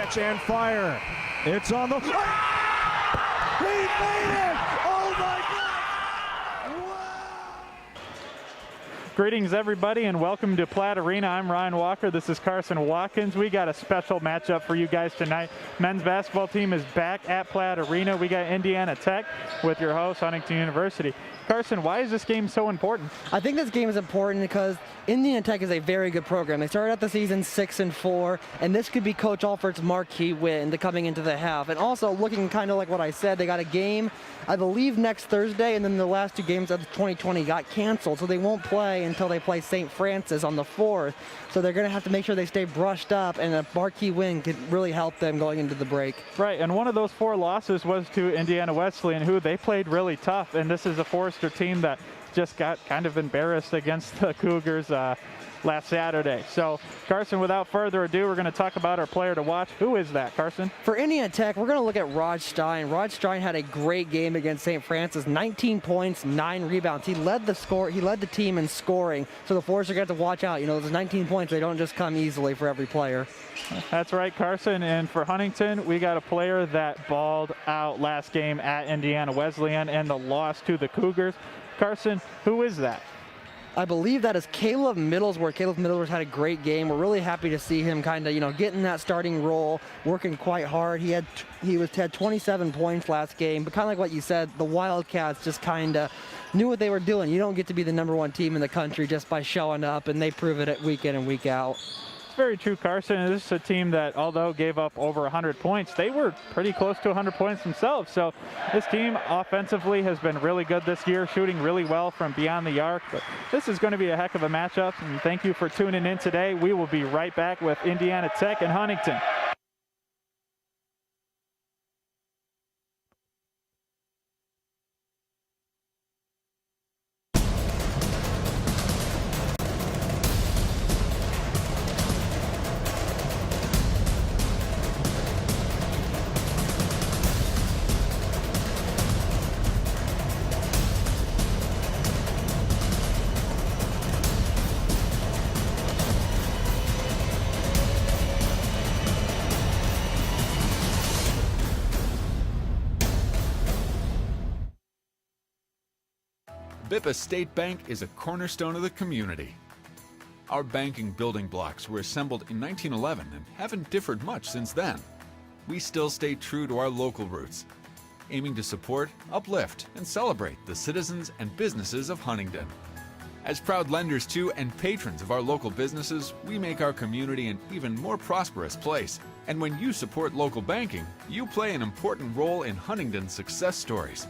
Catch and fire. It's on the... He made it! Oh my God! Wow! Greetings everybody and welcome to Platt Arena. I'm Ryan Walker. This is Carson Watkins. We got a special matchup for you guys tonight. Men's basketball team is back at Platt Arena. We got Indiana Tech with your host, Huntington University. Carson, why is this game so important? I think this game is important because Indiana Tech is a very good program. They started out the season 6-4, and this could be Coach Alford's marquee win coming into the half. And also looking kind of like what I said, they got a game, I believe, next Thursday, and then the last two games of 2020 got canceled, so they won't play until they play St. Francis on the 4th. So they're going to have to make sure they stay brushed up, and a marquee win could really help them going into the break. Right, and one of those 4 losses was to Indiana Wesleyan, who they played really tough, and this is a Forrester team that just got kind of embarrassed against the Cougars last Saturday. So, Carson, without further ado, we're going to talk about our player to watch. Who is that, Carson? For Indiana Tech, we're going to look at Rod Stein. Rod Stein had a great game against St. Francis, 19 points, 9 rebounds. He led the team in scoring. So the Foresters got to watch out. You know, those 19 points, they don't just come easily for every player. That's right, Carson. And for Huntington, we got a player that balled out last game at Indiana Wesleyan and the loss to the Cougars. Carson, who is that? I believe that is Caleb Middlesworth. Caleb Middlesworth had a great game. We're really happy to see him kind of, you know, getting that starting role, working quite hard. He had 27 points last game, but kind of like what you said, the Wildcats just kind of knew what they were doing. You don't get to be the #1 team in the country just by showing up, and they prove it week in and week out. Very true, Carson. This is a team that, although gave up over 100 points, they were pretty close to 100 points themselves. So this team offensively has been really good this year, shooting really well from beyond the arc. But this is going to be a heck of a matchup, and thank you for tuning in today. We will be right back with Indiana Tech and Huntington. Bippa State Bank is a cornerstone of the community. Our banking building blocks were assembled in 1911 and haven't differed much since then. We still stay true to our local roots, aiming to support, uplift, and celebrate the citizens and businesses of Huntington. As proud lenders to and patrons of our local businesses, we make our community an even more prosperous place. And when you support local banking, you play an important role in Huntington's success stories.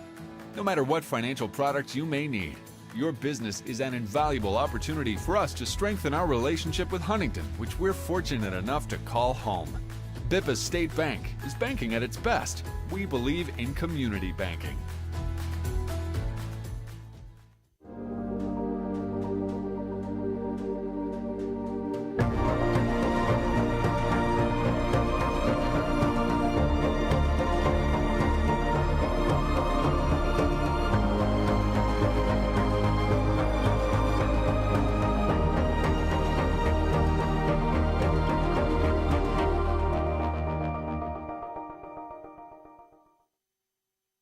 No matter what financial products you may need, your business is an invaluable opportunity for us to strengthen our relationship with Huntington, which we're fortunate enough to call home. Bippa State Bank is banking at its best. We believe in community banking.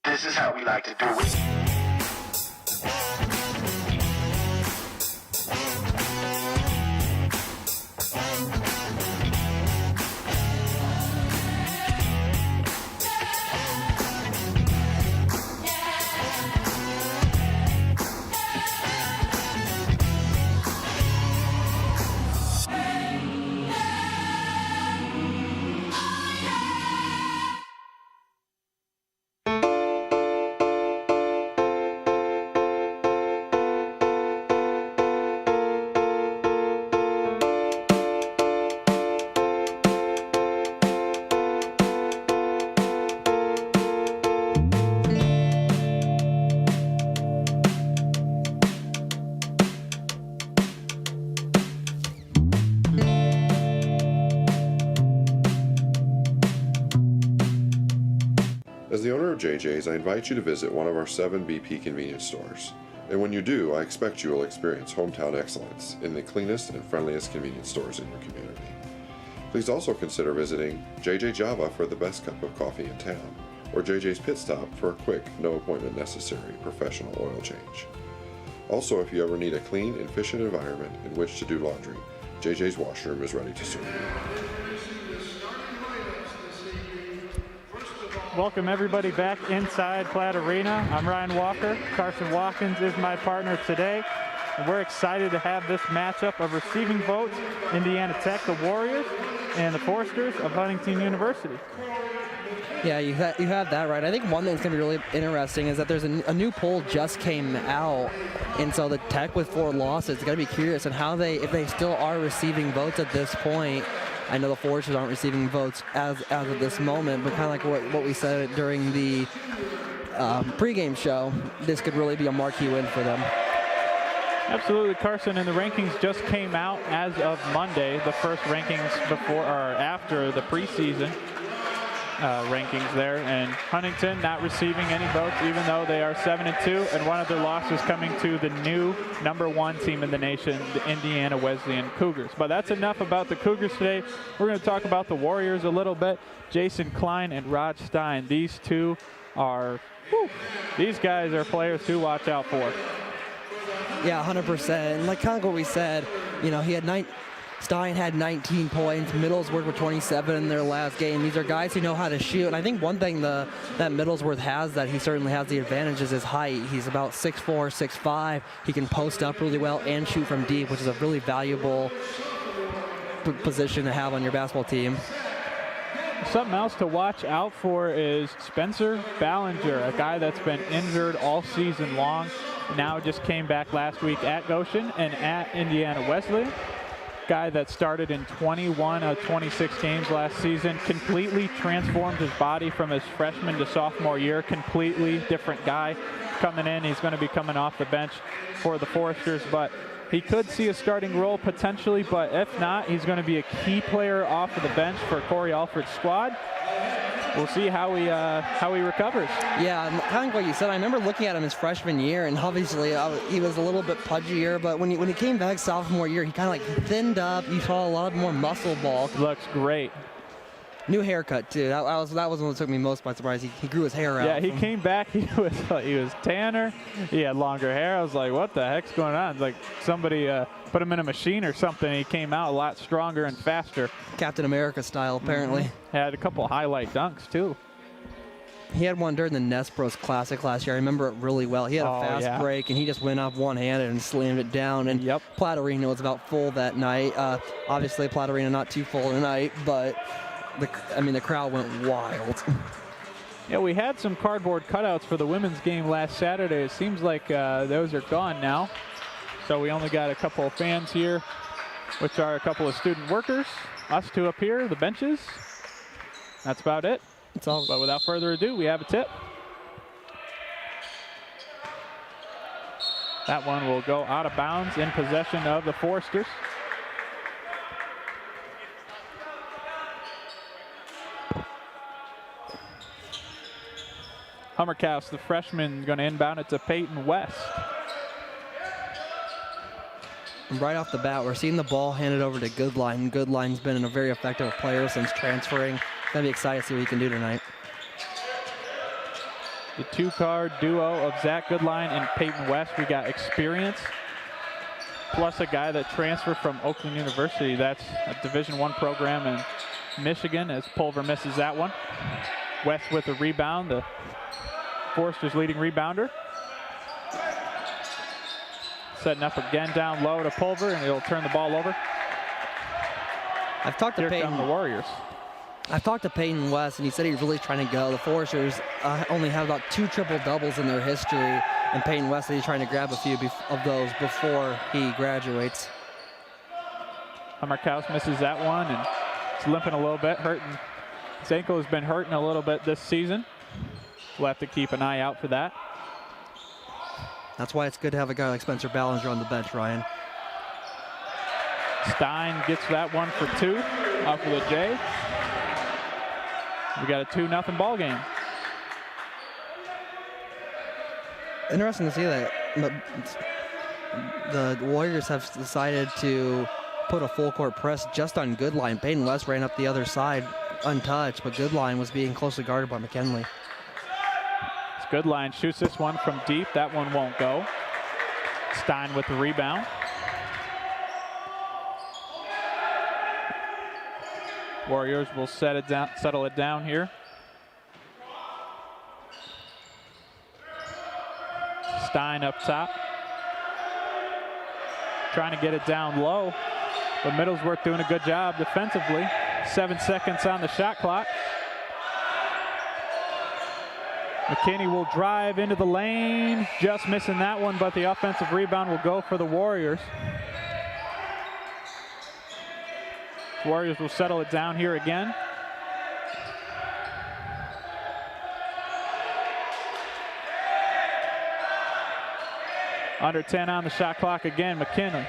This is how we like to do it. As the owner of JJ's, I invite you to visit one of our 7 BP convenience stores. And when you do, I expect you will experience hometown excellence in the cleanest and friendliest convenience stores in your community. Please also consider visiting JJ Java for the best cup of coffee in town, or JJ's Pit Stop for a quick, no appointment necessary professional oil change. Also, if you ever need a clean and efficient environment in which to do laundry, JJ's washroom is ready to serve you. Welcome everybody back inside Platt Arena. I'm Ryan Walker. Carson Watkins is my partner today. And we're excited to have this matchup of receiving votes. Indiana Tech, the Warriors, and the Foresters of Huntington University. Yeah, you have that right. I think one thing that's going to be really interesting is that there's a new poll just came out, and so the Tech with 4 losses, going to be curious on how if they still are receiving votes at this point. I know the Foresters aren't receiving votes as of this moment, but kind of like what we said during the pregame show, this could really be a marquee win for them. Absolutely, Carson, and the rankings just came out as of Monday, the first rankings before or after the preseason rankings there, and Huntington not receiving any votes, even though they are 7-2, and one of their losses coming to the new #1 team in the nation, the Indiana Wesleyan Cougars. But that's enough about the Cougars today. We're going to talk about the Warriors a little bit. Jason Klein and Rod Stein, these two are, these guys are players to watch out for. Yeah, 100%. And like kind of what we said, you know, Stein had 19 points. Middlesworth with 27 in their last game. These are guys who know how to shoot. And I think one thing that Middlesworth has that he certainly has the advantage is his height. He's about 6'4", 6'5". He can post up really well and shoot from deep, which is a really valuable position to have on your basketball team. Something else to watch out for is Spencer Ballinger, a guy that's been injured all season long. Now just came back last week at Goshen and at Indiana Wesleyan. Guy that started in 21 of 26 games last season, completely transformed his body from his freshman to sophomore year. Completely different guy coming in. He's going to be coming off the bench for the Foresters, but he could see a starting role potentially, but if not, he's going to be a key player off of the bench for Corey Alford's squad. We'll see how he recovers. Yeah, kind of what you said. I remember looking at him his freshman year, and obviously he was a little bit pudgier, but when he came back sophomore year, he kind of like thinned up. You saw a lot more muscle bulk. Looks great. New haircut too. That was one that took me most by surprise. He grew his hair out. Yeah, he came back. He was tanner. He had longer hair. I was like, what the heck's going on? It's like somebody put him in a machine or something. He came out a lot stronger and faster. Captain America style, apparently. Mm-hmm. Had a couple highlight dunks too. He had one during the Nespros Classic last year. I remember it really well. He had a fast break, and he just went up one-handed and slammed it down. And Platt Arena was about full that night. Obviously, Platt Arena not too full tonight, but the crowd went wild. Yeah, we had some cardboard cutouts for the women's game last Saturday. It seems like those are gone now. So we only got a couple of fans here, which are a couple of student workers. Us two up here, the benches. That's about it. That's all. But without further ado, we have a tip. That one will go out of bounds in possession of the Foresters. Hummerkaus, the freshman, going to inbound it to Peyton West. Right off the bat, we're seeing the ball handed over to Goodline. Goodline's been a very effective player since transferring. Going to be excited to see what he can do tonight. The two-card duo of Zach Goodline and Peyton West. We got experience, plus a guy that transferred from Oakland University. That's a Division I program in Michigan, as Pulver misses that one. West with a rebound, the Foresters' leading rebounder. Setting up again down low to Pulver, and he'll turn the ball over. I've talked to Peyton. Here come the Warriors. I've talked to Peyton West, and he said he's really trying to go. The Foresters only have about 2 triple-doubles in their history, and Peyton West said he's trying to grab a few of those before he graduates. Hummerkaus misses that one, and it's limping a little bit, hurting. His ankle has been hurting a little bit this season. We'll have to keep an eye out for that. That's why it's good to have a guy like Spencer Ballinger on the bench, Ryan. Stein gets that one for 2 off of the J. We got a 2-0 ball game. Interesting to see that the Warriors have decided to put a full court press just on Goodline. Peyton West ran up the other side untouched, but Goodline was being closely guarded by McKinley. Goodline shoots this one from deep. That one won't go. Stein with the rebound. Warriors will settle it down here. Stein up top. Trying to get it down low, but Middlesworth doing a good job defensively. 7 seconds on the shot clock. McKinney will drive into the lane, just missing that one, but the offensive rebound will go for the Warriors. Warriors will settle it down here again. Under 10 on the shot clock again. McKinley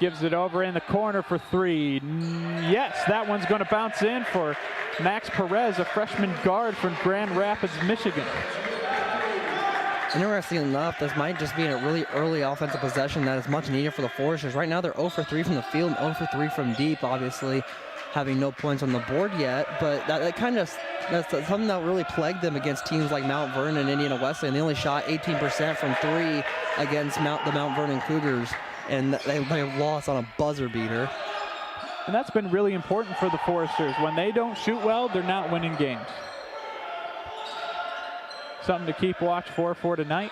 gives it over in the corner for three. Yes, that one's going to bounce in for Max Perez, a freshman guard from Grand Rapids, Michigan. Interesting enough, this might just be a really early offensive possession that is much needed for the Foresters. Right now, they're 0 for 3 from the field and 0 for 3 from deep, obviously having no points on the board yet. But that's something that really plagued them against teams like Mount Vernon and Indiana Wesleyan. They only shot 18% from 3 against the Mount Vernon Cougars, and they lost on a buzzer beater. And that's been really important for the Foresters. When they don't shoot well, they're not winning games. Something to keep watch for tonight.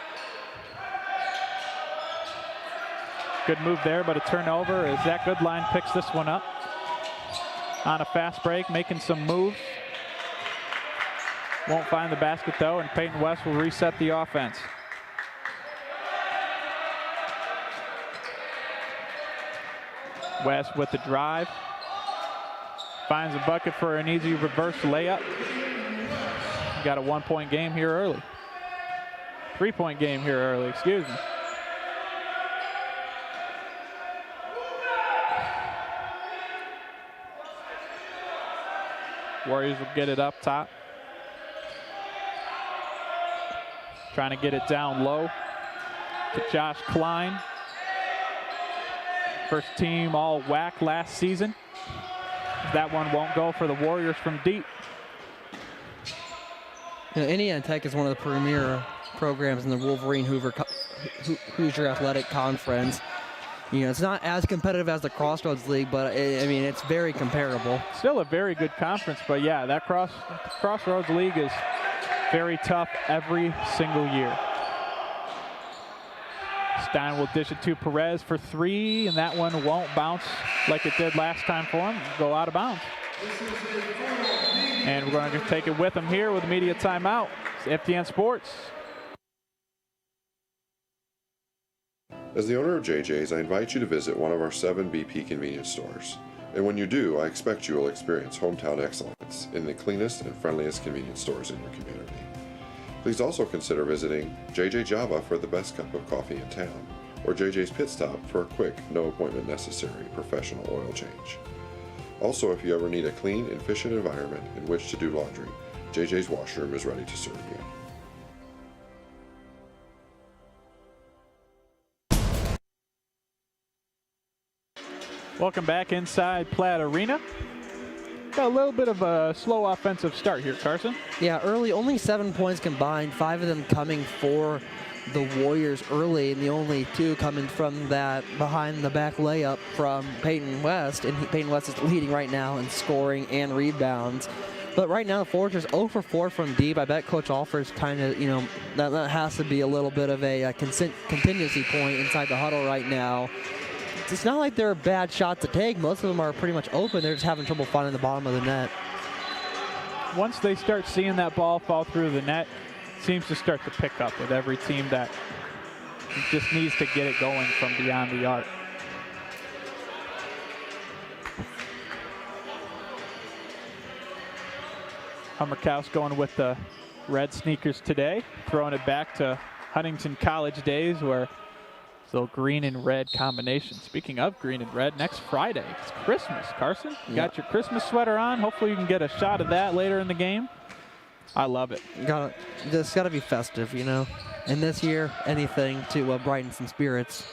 Good move there, but a turnover as Zach Goodline picks this one up. On a fast break, making some moves. Won't find the basket though, and Peyton West will reset the offense. West with the drive. Finds a bucket for an easy reverse layup. Got a 1-point game here early. 3-point game here early, excuse me. Warriors will get it up top. Trying to get it down low to Josh Klein. First team all WAC last season. That one won't go for the Warriors from deep. You know, Indiana Tech is one of the premier programs in the Wolverine Hoosier Athletic Conference. You know, it's not as competitive as the Crossroads League, but I mean, it's very comparable. Still a very good conference, but yeah, that Crossroads League is very tough every single year. Stein will dish it to Perez for 3, and that one won't bounce like it did last time for him. Go out of bounds. And we're going to take it with him here with a media timeout. It's FDN Sports. As the owner of JJ's, I invite you to visit one of our 7 BP convenience stores. And when you do, I expect you will experience hometown excellence in the cleanest and friendliest convenience stores in your community. Please also consider visiting JJ Java for the best cup of coffee in town, or JJ's Pit Stop for a quick, no appointment necessary professional oil change. Also, if you ever need a clean, efficient environment in which to do laundry, JJ's Washroom is ready to serve you. Welcome back inside Platt Arena. Got a little bit of a slow offensive start here, Carson. Yeah, early, only 7 points combined, 5 of them coming for the Warriors early, and the only 2 coming from that behind the back layup from Peyton West, and Peyton West is leading right now in scoring and rebounds. But right now the Foresters 0 for 4 from deep. I bet Coach Alford's kind of, you know, that has to be a little bit of a contingency point inside the huddle right now. It's not like they're bad shots to take. Most of them are pretty much open. They're just having trouble finding the bottom of the net. Once they start seeing that ball fall through the net, it seems to start to pick up with every team that just needs to get it going from beyond the arc. Hummerkaus going with the red sneakers today, throwing it back to Huntington College days where still green and red combination. Speaking of green and red, next Friday, it's Christmas. Carson, you got your Christmas sweater on. Hopefully you can get a shot of that later in the game. I love it. It's got to be festive, you know. And this year, anything to brighten some spirits.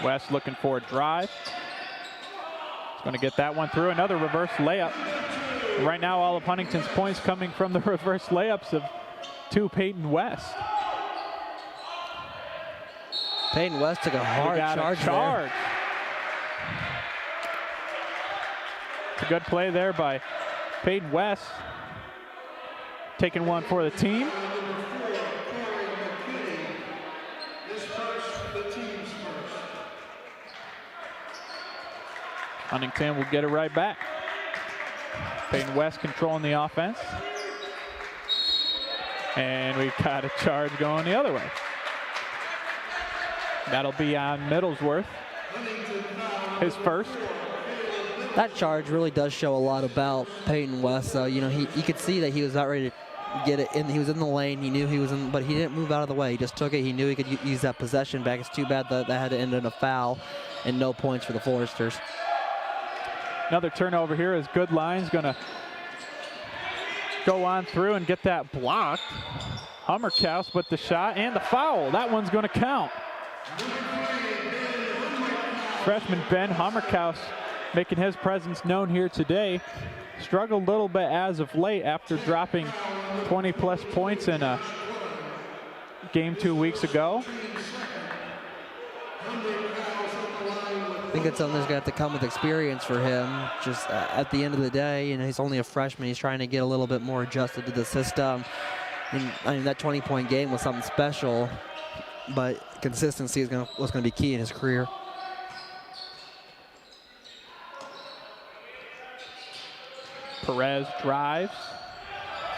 West looking for a drive. He's going to get that one through. Another reverse layup. Right now, all of Huntington's points coming from the reverse layups to Peyton West. Peyton West took a hard charge there. It's a good play there by Peyton West. Taking one for the team. Huntington will get it right back. Peyton West controlling the offense. And we've got a charge going the other way. That'll be on Middlesworth. His first. That charge really does show a lot about Peyton West. So, you know, you could see that he was about ready to get it in. He was in the lane. He knew he was in, but he didn't move out of the way. He just took it. He knew he could use that possession back. It's too bad that had to end in a foul and no points for the Foresters. Another turnover here as Goodline's going to go on through and get that blocked. Hummerkaus with the shot and the foul. That one's going to count. Freshman Ben Hummerkaus making his presence known here today. Struggled a little bit as of late after dropping 20-plus points in a game 2 weeks ago. I think it's something that's going to have to come with experience for him. Just at the end of the day, you know, he's only a freshman. He's trying to get a little bit more adjusted to the system. And, I mean, that 20-point game was something special, but consistency is was going to be key in his career. Perez drives.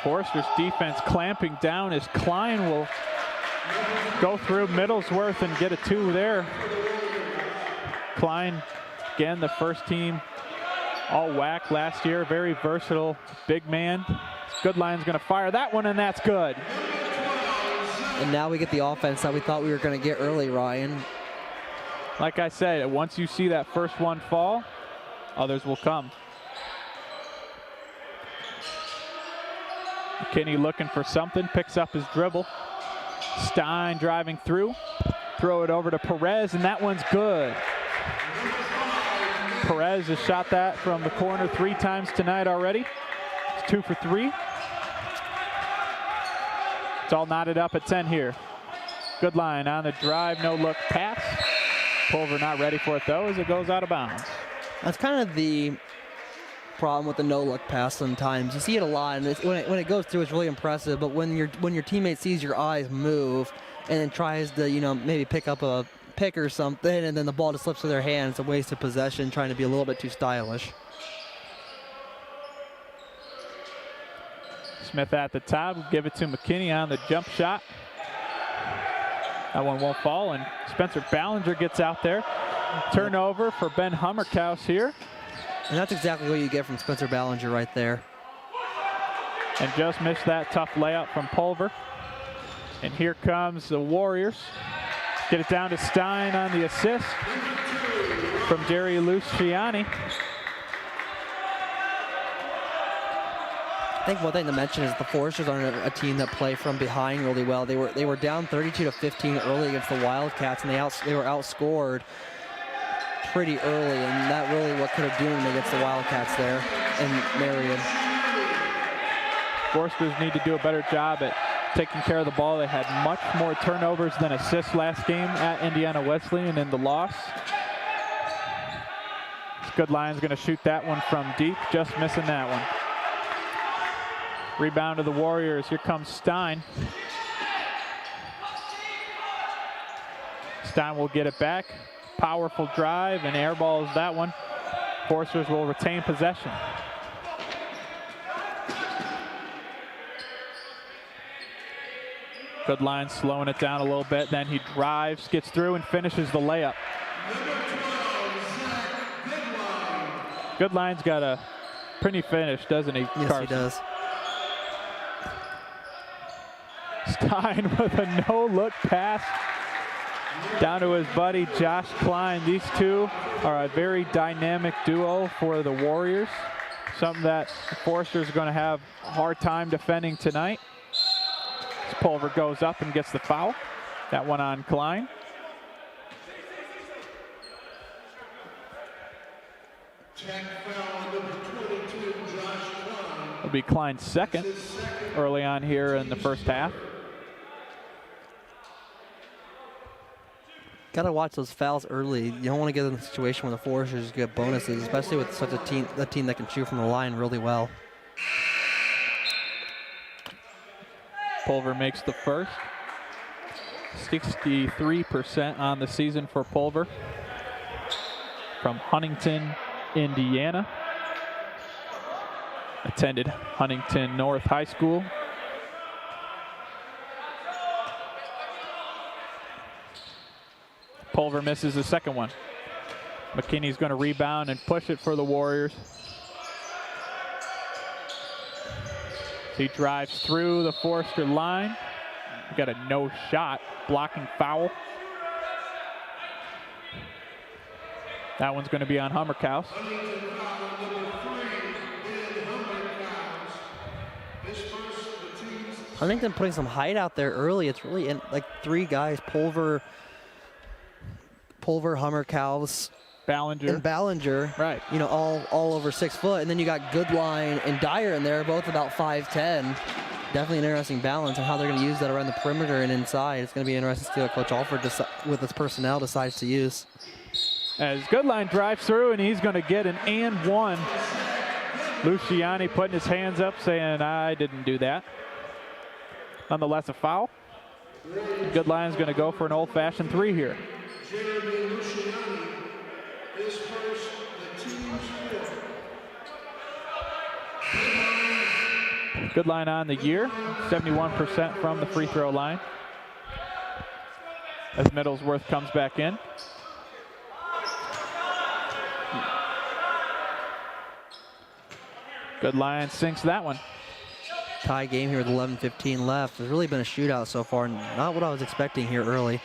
Foresters defense clamping down as Klein will go through Middlesworth and get a 2 there. Klein, again, the first team all WAC last year. Very versatile big man. Goodline's going to fire that one, and that's good. And now we get the offense that we thought we were going to get early, Ryan. Like I said, once you see that first one fall, others will come. McKinney looking for something, picks up his dribble. Stein driving through. Throw it over to Perez, and that one's good. Perez has shot that from the corner 3 times tonight already. It's 2 for 3. It's all knotted up at 10 here. Goodline on the drive, no look pass. Pulver not ready for it though as it goes out of bounds. That's kind of the problem with the no-look pass sometimes. You see it a lot, and when it goes through, it's really impressive. But when your teammate sees your eyes move and then tries to, you know, maybe pick up a pick or something, and then the ball just slips to their hand, it's a waste of possession, trying to be a little bit too stylish. Smith at the top, will give it to McKinney on the jump shot. That one won't fall, and Spencer Ballinger gets out there. Turnover for Ben Hummerkaus here. And that's exactly what you get from Spencer Ballinger right there. And just missed that tough layup from Pulver. And here comes the Warriors. Get it down to Stein on the assist from Jerry Luciani. I think one thing to mention is the Foresters aren't a team that play from behind really well. They were down 32-15 early against the Wildcats, and they were outscored pretty early, and that really what could have doomed against the Wildcats there in Marion. Foresters need to do a better job at taking care of the ball. They had much more turnovers than assists last game at Indiana Wesleyan in the loss. Goodline's going to shoot that one from deep, just missing that one. Rebound to the Warriors. Here comes Stein. Stein will get it back. Powerful drive and airballs that one. Foresters will retain possession. Goodline slowing it down a little bit. Then he drives, gets through, and finishes the layup. Goodline's got a pretty finish, doesn't he, Yes, Carson? he does. Stein with a no-look pass down to his buddy Josh Klein. These two are a very dynamic duo for the Warriors. Something that the Foresters are going to have a hard time defending tonight. Pulver goes up and gets the foul. That one on Klein. It'll be Klein's second early on here in the first half. Got to watch those fouls early. You don't want to get in a situation where the Foresters get bonuses, especially with such a team that can shoot from the line really well. Pulver makes the first. 63% on the season for Pulver. From Huntington, Indiana. Attended Huntington North High School. Pulver misses the second one. McKinney's going to rebound and push it for the Warriors. He drives through the Forester line. We got a no shot blocking foul. That one's going to be on Hummerkaus. Huntington putting some height out there early. It's really like three guys, Pulver, Hummerkaus, and Ballinger. Right. You know, all over 6 foot. And then you got Goodline and Dyer in there, both about 5'10". Definitely an interesting balance on how they're going to use that around the perimeter and inside. It's going to be interesting to see what Coach Alford, with his personnel, decides to use. As Goodline drives through, and he's going to get an and one. Luciani putting his hands up, saying, I didn't do that. Nonetheless, a foul. Goodline's going to go for an old-fashioned three here. Goodline on the year, 71% from the free throw line. As Middlesworth comes back in. Goodline sinks that one. Tie game here with 11:15 left. There's really been a shootout so far, not what I was expecting here early.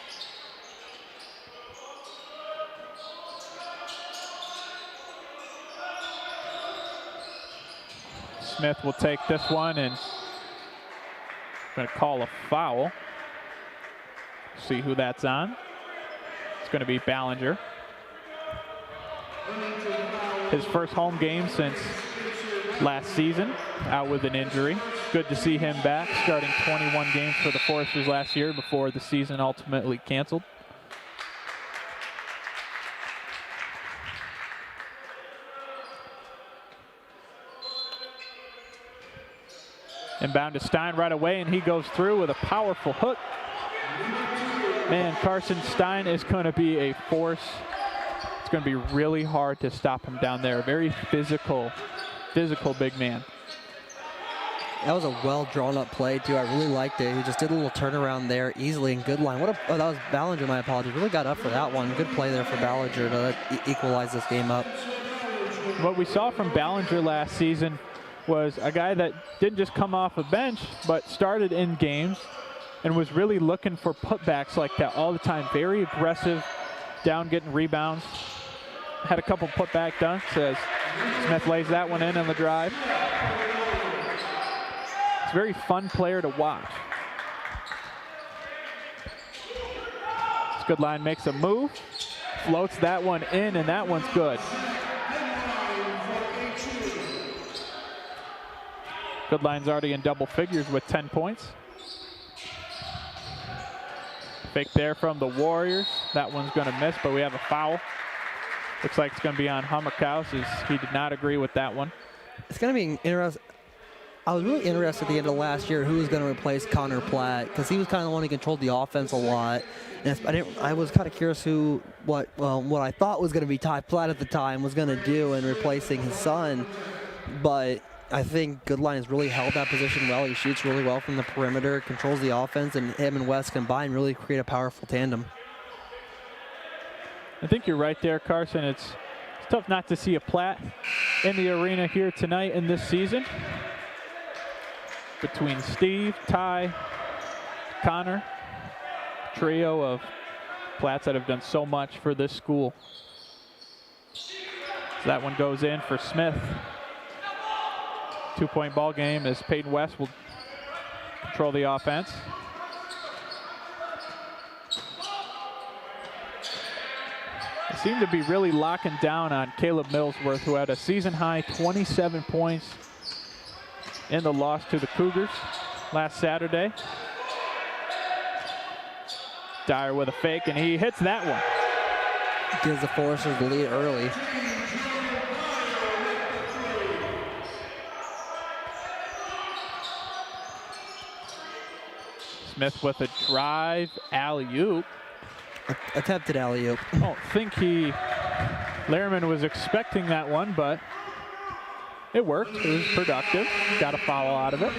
Smith will take this one and going to call a foul. See who that's on. It's going to be Ballinger. His first home game since last season, out with an injury. Good to see him back, starting 21 games for the Foresters last year before the season ultimately canceled. Inbound to Stein right away, and he goes through with a powerful hook. Man, Carson Stein is going to be a force. It's going to be really hard to stop him down there. Very physical big man. That was a well drawn up play too. I really liked it. He just did a little turnaround there easily and good line. That was Ballinger, my apologies. Really got up for that one. Good play there for Ballinger to equalize this game up. What we saw from Ballinger last season was a guy that didn't just come off a bench, but started in games and was really looking for putbacks like that all the time. Very aggressive, down getting rebounds. Had a couple putback dunks as Smith lays that one in on the drive. It's a very fun player to watch. Goodline makes a move, floats that one in, and that one's good. Goodline's already in double figures with 10 points. Fake there from the Warriors. That one's going to miss, but we have a foul. Looks like it's going to be on Hummerkaus, as he did not agree with that one. It's going to be interesting. I was really interested at the end of last year who was going to replace Connor Platt, because he was kind of the one who controlled the offense a lot. And I was kind of curious what I thought was going to be Ty Platt at the time was going to do in replacing his son. But I think Goodline has really held that position well. He shoots really well from the perimeter, controls the offense, and him and West combined really create a powerful tandem. I think you're right there, Carson. It's tough not to see a Platt in the arena here tonight in this season. Between Steve, Ty, Connor, trio of Platts that have done so much for this school. So that one goes in for Smith. 2-point ball game as Peyton West will control the offense. They seem to be really locking down on Caleb Millsworth, who had a season-high 27 points in the loss to the Cougars last Saturday. Dyer with a fake, and he hits that one. Gives the Foresters the lead early. Smith with a drive alley-oop. Attempted alley-oop. I don't think Lehrman was expecting that one, but it worked. It was productive. Got a foul out of it.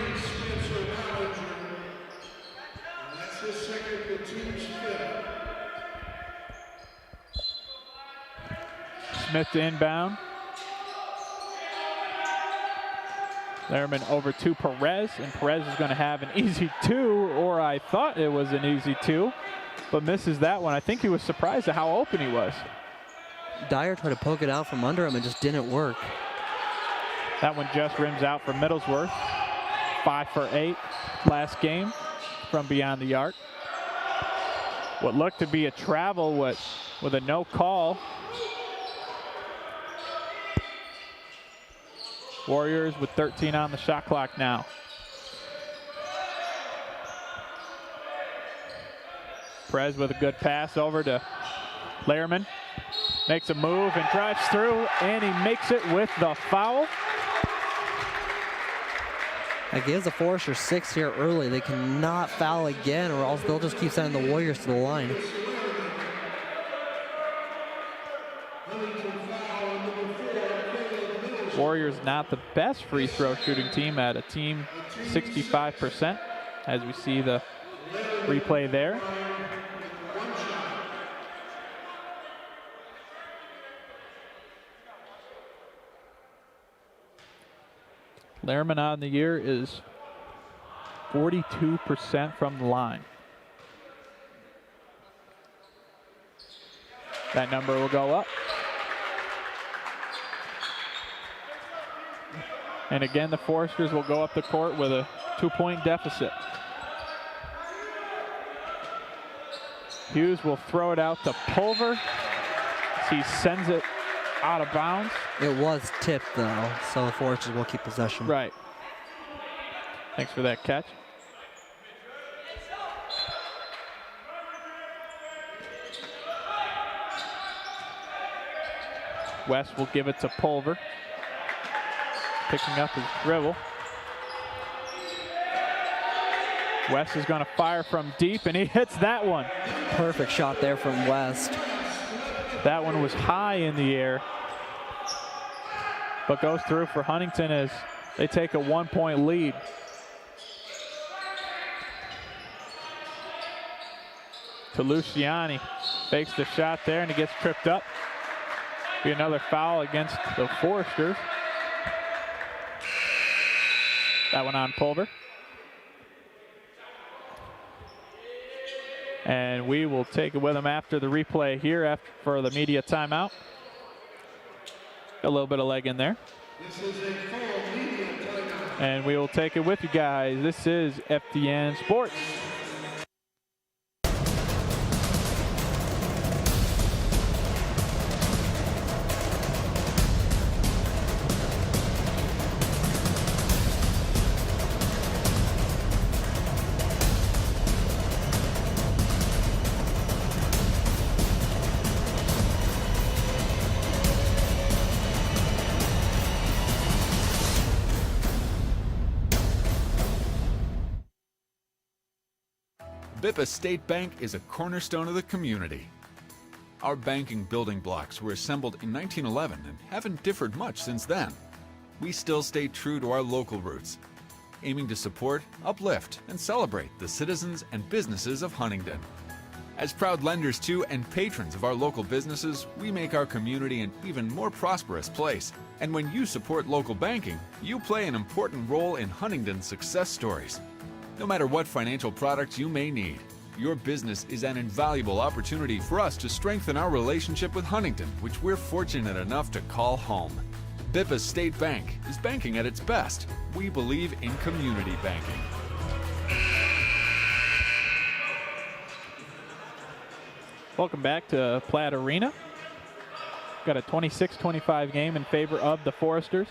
Smith to inbound. Lehrman over to Perez, and Perez is going to have an easy two, or I thought it was an easy two, but misses that one. I think he was surprised at how open he was. Dyer tried to poke it out from under him and just didn't work. That one just rims out for Middlesworth. 5 for 8 last game from beyond the arc. What looked to be a travel with a no call. Warriors with 13 on the shot clock now. Perez with a good pass over to Lehrman. Makes a move and drives through, and he makes it with the foul. That gives the Foresters 6 here early. They cannot foul again, or else they'll just keep sending the Warriors to the line. Warriors not the best free throw shooting team at a team 65%, as we see the replay there. Lehrman on the year is 42% from the line. That number will go up. And again, the Foresters will go up the court with a 2-point deficit. Hughes will throw it out to Pulver. He sends it out of bounds. It was tipped though, so the Foresters will keep possession. Right. Thanks for that catch. West will give it to Pulver. Picking up his dribble. West is going to fire from deep, and he hits that one. Perfect shot there from West. That one was high in the air, but goes through for Huntington as they take a 1-point lead. To Luciani, fakes the shot there, and he gets tripped up. Be another foul against the Foresters. That one on Pulver. And we will take it with him after the replay here for the media timeout. A little bit of leg in there. And we will take it with you guys. This is FDN Sports. Bippa State Bank is a cornerstone of the community. Our banking building blocks were assembled in 1911 and haven't differed much since then. We still stay true to our local roots, aiming to support, uplift, and celebrate the citizens and businesses of Huntington. As proud lenders to and patrons of our local businesses, we make our community an even more prosperous place. And when you support local banking, you play an important role in Huntington's success stories. No matter what financial products you may need, your business is an invaluable opportunity for us to strengthen our relationship with Huntington, which we're fortunate enough to call home. Bippa State Bank is banking at its best. We believe in community banking. Welcome back to Platt Arena. Got a 26-25 game in favor of the Foresters.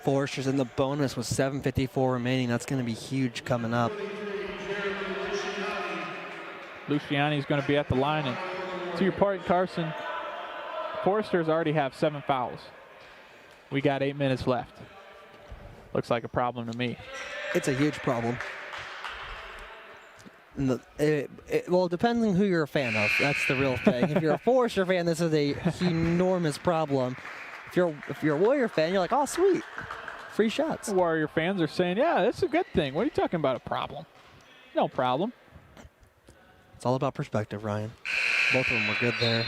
Foresters in the bonus with 7:54 remaining. That's going to be huge coming up. Luciani's going to be at the line. And to your point, Carson, Foresters already have 7 fouls. We got 8 minutes left. Looks like a problem to me. It's a huge problem. Well, it depends on who you're a fan of. That's the real thing. If you're a Forester fan, this is a enormous problem. If you're a Warrior fan, you're like, oh, sweet. Free shots. Warrior fans are saying, yeah, that's a good thing. What are you talking about, a problem? No problem. It's all about perspective, Ryan. Both of them were good there.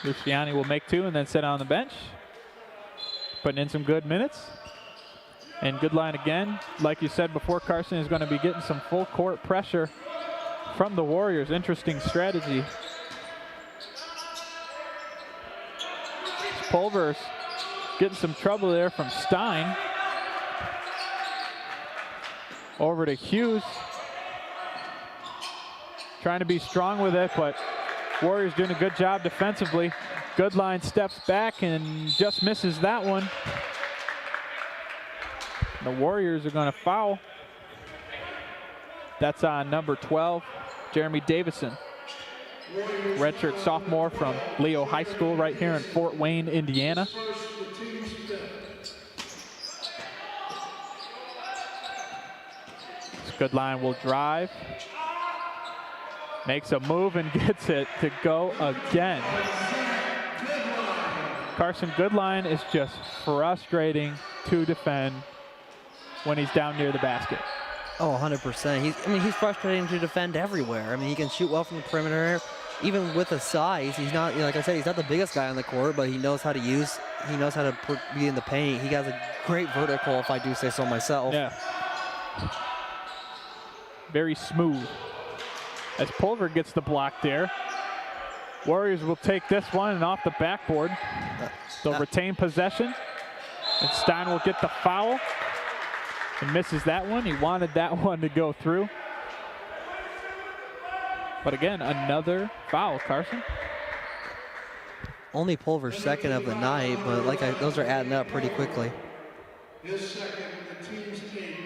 Luciani will make 2 and then sit on the bench. Putting in some good minutes. And good line again. Like you said before, Carson is going to be getting some full court pressure from the Warriors. Interesting strategy. Pulver's getting some trouble there from Stein. Over to Hughes. Trying to be strong with it, but Warriors doing a good job defensively. Goodline steps back and just misses that one. The Warriors are going to foul. That's on number 12, Jeremy Davison. Redshirt sophomore from Leo High School right here in Fort Wayne, Indiana. Goodline will drive. Makes a move and gets it to go again. Carson Goodline is just frustrating to defend when he's down near the basket. Oh, 100%. He's frustrating to defend everywhere. I mean, he can shoot well from the perimeter. Even with his size, he's not, like I said, he's not the biggest guy on the court, but he knows how to be in the paint. He has a great vertical, if I do say so myself. Yeah. Very smooth. As Pulver gets the block there. Warriors will take this one and off the backboard. They'll retain possession. And Stein will get the foul. And misses that one. He wanted that one to go through. But again, another foul, Carson. Only Pulver's second of the night, but those are adding up pretty quickly. His second, the team's team.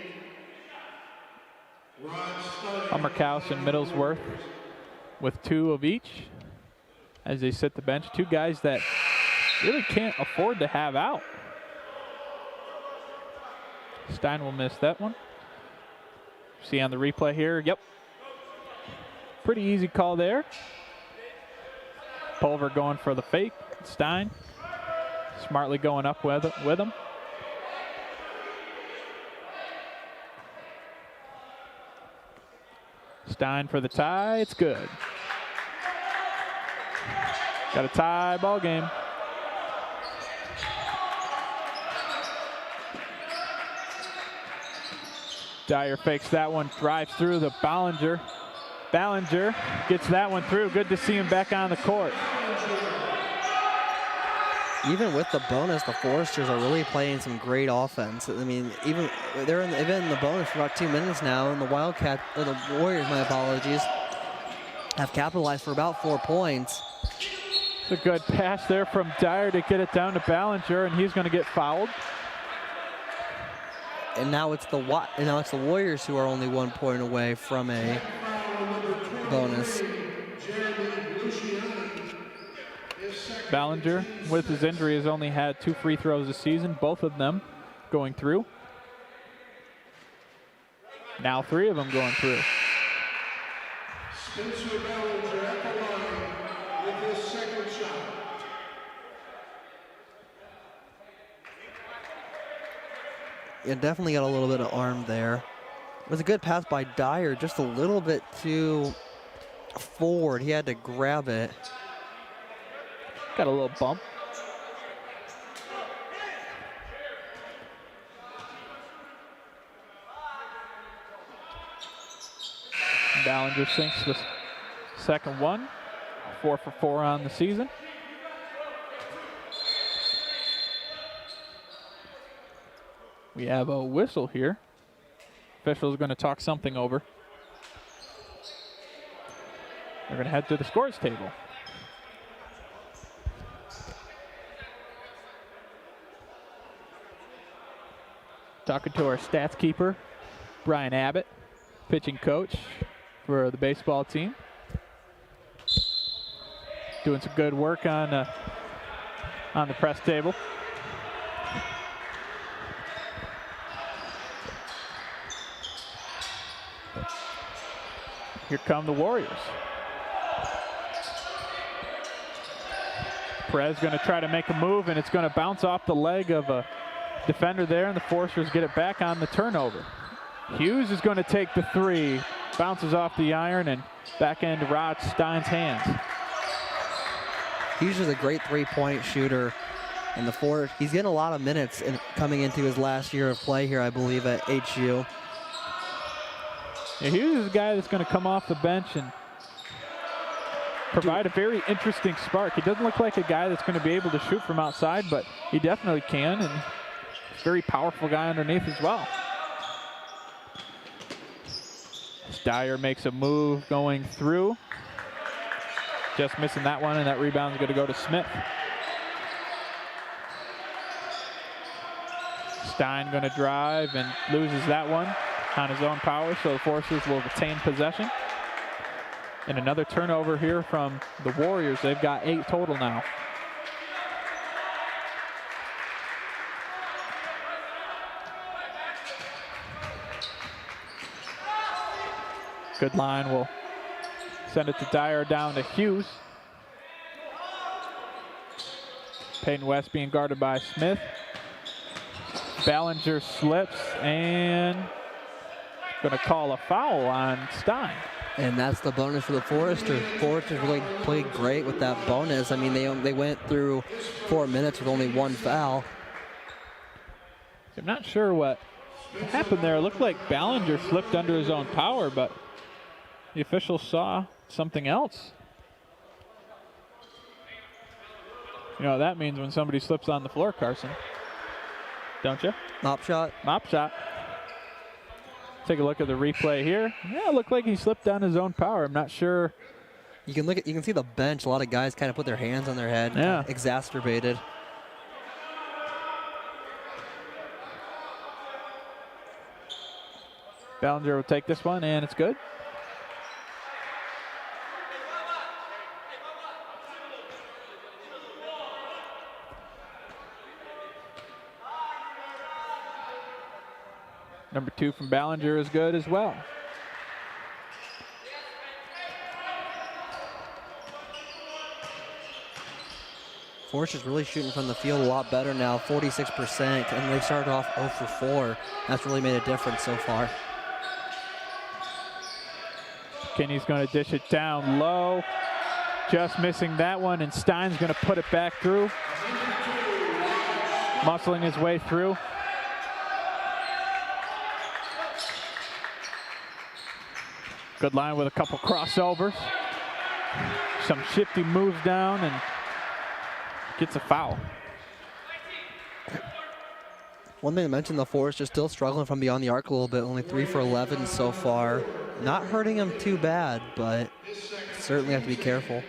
Hummerkaus and Middlesworth with 2 of each as they sit the bench. 2 guys that really can't afford to have out. Stein will miss that one. See on the replay here, yep. Pretty easy call there. Pulver going for the fake. Stein smartly going up with him. Stein for the tie, it's good. Got a tie ball game. Dyer fakes that one, drives through the Ballinger. Ballinger gets that one through. Good to see him back on the court. Even with the bonus, the Foresters are really playing some great offense. I mean, they've been in the bonus for about 2 minutes now, and the Warriors, my apologies, have capitalized for about 4 points. It's a good pass there from Dyer to get it down to Ballinger, and he's going to get fouled. And now it's the Warriors who are only 1 point away from a bonus. Ballinger, with his injury, has only had 2 free throws this season, both of them going through. Now 3 of them going through. Spencer Ballinger at the line with his second shot. Yeah, definitely got a little bit of arm there. It was a good pass by Dyer, just a little bit too forward. He had to grab it. Got a little bump. Ballinger sinks the second one. 4 for 4 on the season. We have a whistle here. Official's going to talk something over. They're going to head to the scores table. Talking to our stats keeper, Brian Abbott, pitching coach for the baseball team. Doing some good work on the press table. Here come the Warriors. Perez going to try to make a move, and it's going to bounce off the leg of a defender there, and the Foresters get it back on the turnover. Hughes is going to take the three, bounces off the iron, and back into Rod Stein's hands. Hughes is a great three-point shooter, and the Forest, he's getting a lot of minutes coming into his last year of play here, I believe, at HU. Yeah, Hughes is a guy that's going to come off the bench and provide a very interesting spark. He doesn't look like a guy that's going to be able to shoot from outside, but he definitely can, and he's a very powerful guy underneath as well. Steyer makes a move going through. Just missing that one, and that rebound is going to go to Smith. Stein going to drive and loses that one on his own power, so the Foresters will retain possession. And another turnover here from the Warriors. They've got 8 total now. Good line will send it to Dyer, down to Hughes. Peyton West being guarded by Smith. Ballinger slips and going to call a foul on Stein. And that's the bonus for the Foresters. Foresters really played great with that bonus. I mean, they went through 4 minutes with only 1 foul. I'm not sure what happened there. It looked like Ballinger slipped under his own power, but the officials saw something else. You know what that means when somebody slips on the floor, Carson, don't you? Mop shot. Mop shot. Take a look at the replay here. Yeah, it looked like he slipped on his own power. I'm not sure. You can see the bench. A lot of guys kind of put their hands on their head. Yeah. Exacerbated. Ballinger will take this one, and it's good. Number 2 from Ballinger is good as well. Foresters really shooting from the field a lot better now, 46%, and they started off 0 for 4. That's really made a difference so far. Kinney's going to dish it down low. Just missing that one, and Stein's going to put it back through. Muscling his way through. Good line with a couple crossovers. Some shifty moves down and gets a foul. One thing to mention, the Forest is still struggling from beyond the arc a little bit, only 3 for 11 so far. Not hurting them too bad, but certainly have to be careful.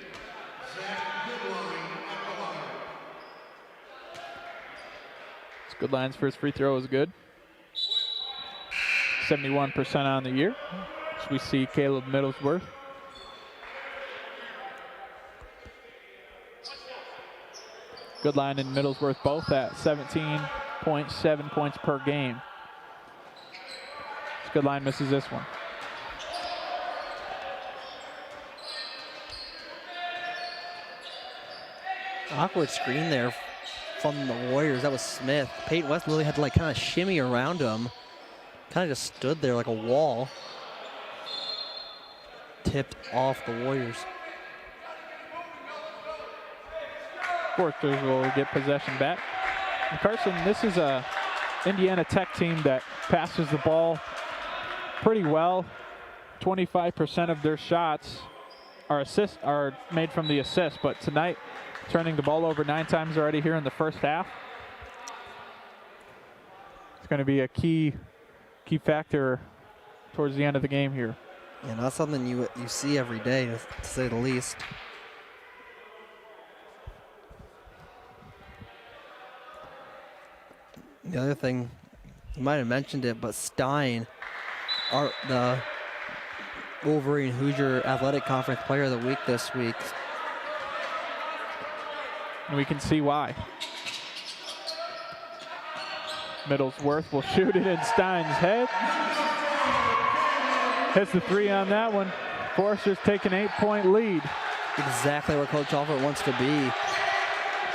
It's good lines for his free throw is good. 71% on the year. So we see Caleb Middlesworth. Good line in Middlesworth, both at 17.7 points per game. It's good line, misses this one. Awkward screen there from the Warriors. That was Smith. Peyton West really had to kind of shimmy around him. Kind of just stood there like a wall. Tipped off the Warriors. Foresters will get possession back. And Carson, this is a Indiana Tech team that passes the ball pretty well. 25% of their shots are made from the assist, but tonight turning the ball over 9 times already here in the first half. It's going to be a key factor towards the end of the game here. Yeah, not something you see every day, to say the least. The other thing, you might have mentioned it, but Stein, the Wolverine Hoosier Athletic Conference Player of the Week this week. And we can see why. Middlesworth will shoot it in Stein's head. Hits the 3 on that one. Foresters take an 8-point lead. Exactly where Coach Alford wants to be.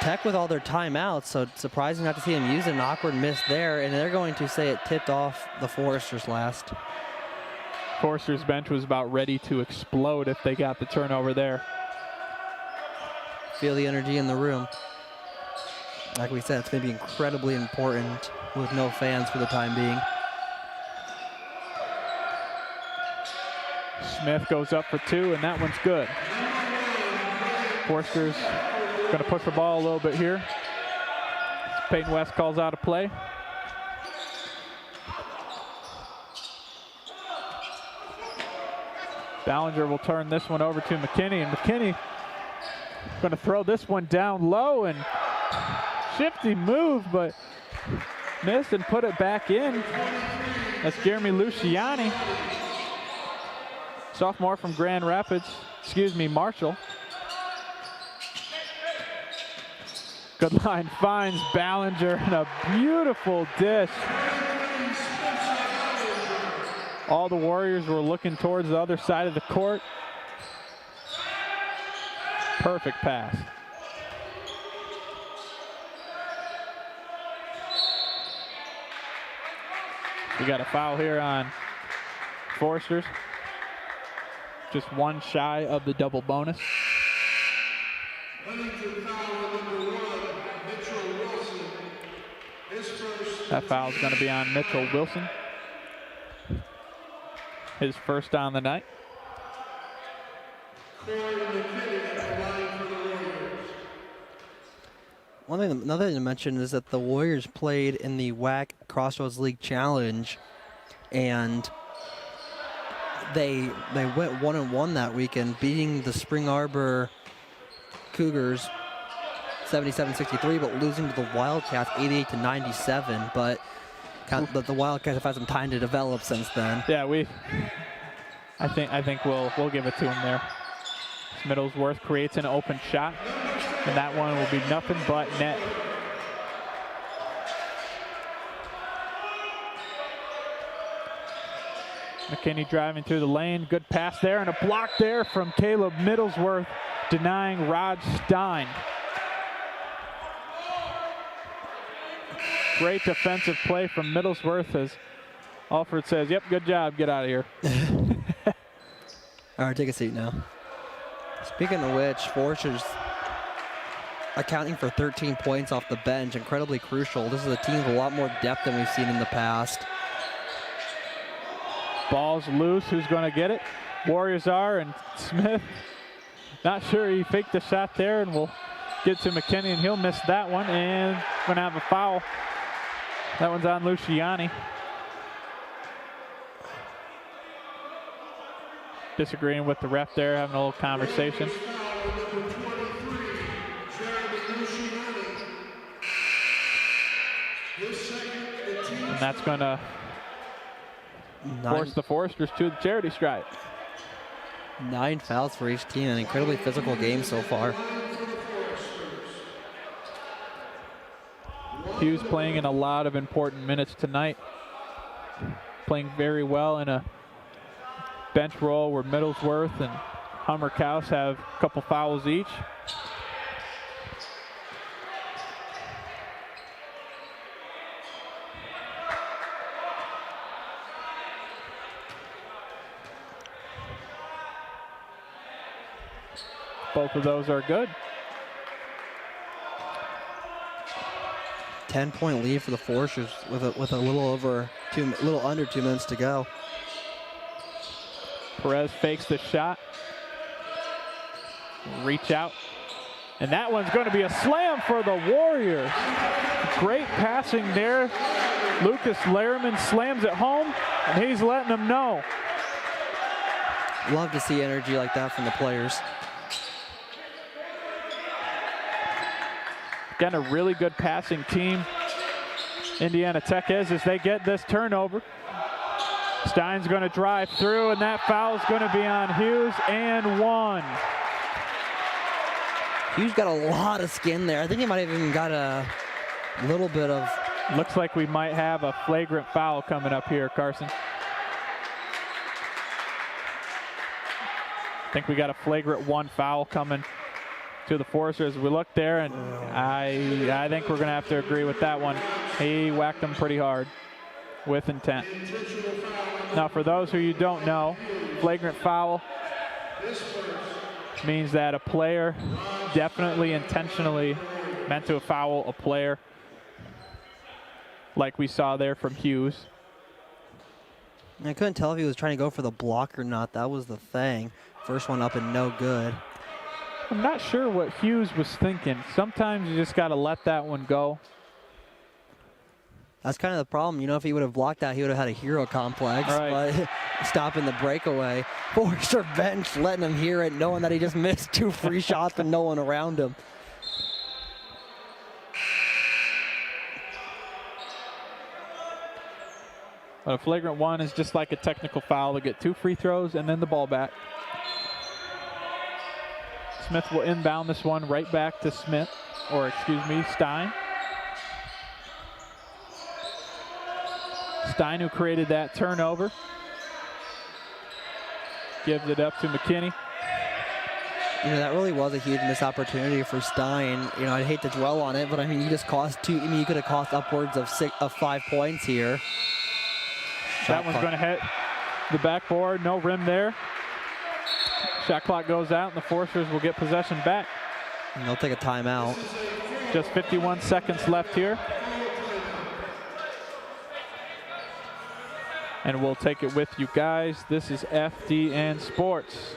Tech with all their timeouts, so it's surprising not to see him use an awkward miss there, and they're going to say it tipped off the Foresters last. Foresters bench was about ready to explode if they got the turnover there. Feel the energy in the room. Like we said, it's going to be incredibly important with no fans for the time being. Smith goes up for 2, and that one's good. Foresters going to push the ball a little bit here. Peyton West calls out a play. Ballinger will turn this one over to McKinney, and McKinney going to throw this one down low, and shifty move, but missed and put it back in. That's Jeremy Luciani, sophomore from Grand Rapids, Marshall. Good line, finds Ballinger, and a beautiful dish. All the Warriors were looking towards the other side of the court. Perfect pass. We got a foul here on Foresters. Just one shy of the double bonus. That foul is going to be on Mitchell Wilson. His first on the night. Another thing to mention is that the Warriors played in the WAC Crossroads League Challenge, and they went 1-1 that weekend, beating the Spring Arbor Cougars 77-63, but losing to the Wildcats 88-97. But the Wildcats have had some time to develop since then. Yeah, I think we'll give it to them there. Middlesworth creates an open shot, and that one will be nothing but net. McKinney driving through the lane, good pass there, and a block there from Caleb Middlesworth, denying Rod Stein. Great defensive play from Middlesworth as Alford says, yep, good job, get out of here. All right, take a seat now. Speaking of which, Foresters accounting for 13 points off the bench, incredibly crucial. This is a team with a lot more depth than we've seen in the past. Ball's loose, who's going to get it? Warriors are, and Smith, not sure, he faked the shot there, and we'll get to McKinney, and he'll miss that one, and going to have a foul. That one's on Luciani. Disagreeing with the ref there, having a little conversation. And that's going to force the Foresters to the charity stripe. 9 fouls for each team, an incredibly physical game so far. Hughes playing in a lot of important minutes tonight. Playing very well in a bench role where Middlesworth and Hummer-Kaus have a couple fouls each. Both of those are good. 10-point lead for the Foresters with a little under 2 minutes to go. Perez fakes the shot. Reach out. And that one's going to be a slam for the Warriors. Great passing there. Lucas Lehrman slams it home, and he's letting them know. Love to see energy like that from the players. Again, a really good passing team. Indiana Tech is as they get this turnover. Stein's going to drive through, and that foul's going to be on Hughes, and one. Hughes got a lot of skin there. I think he might have even got a little bit of... Looks like we might have a flagrant foul coming up here, Carson. I think we got a flagrant 1 foul coming to the Foresters. We look there, and I think we're going to have to agree with that one. He whacked them pretty hard with intent. Now, for those who you don't know, flagrant foul means that a player definitely intentionally meant to foul a player, like we saw there from Hughes. I couldn't tell if he was trying to go for the block or not. That was the thing. First one up and no good. I'm not sure what Hughes was thinking. Sometimes you just got to let that one go. That's kind of the problem. You know, if he would have blocked that, he would have had a hero complex. Right. But stopping the breakaway. Forster bench letting him hear it, knowing that he just missed 2 free shots and no one around him. But a flagrant 1 is just like a technical foul to get 2 free throws and then the ball back. Smith will inbound this one right back to Stein. Stein, who created that turnover, gives it up to McKinney. You know, that really was a huge missed opportunity for Stein. You know, I'd hate to dwell on it, but I mean, you just cost 2. I mean, you could have cost upwards of 5 points here. That one's going to hit the backboard. No rim there. Shot clock goes out, and the Foresters will get possession back. And they'll take a timeout. Just 51 seconds left here. And we'll take it with you guys. This is FDN Sports.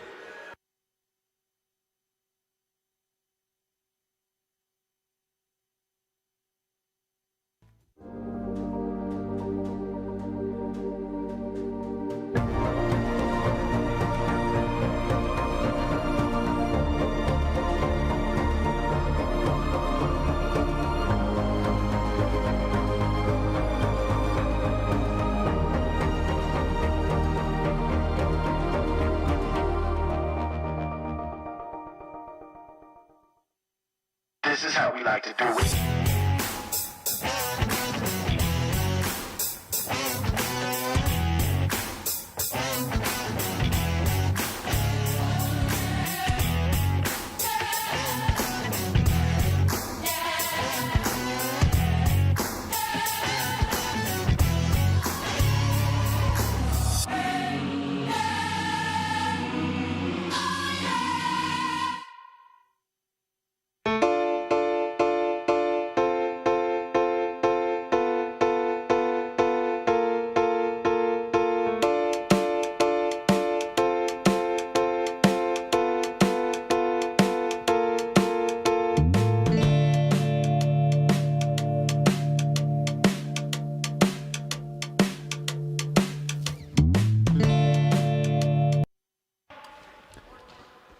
This is how we like to do it.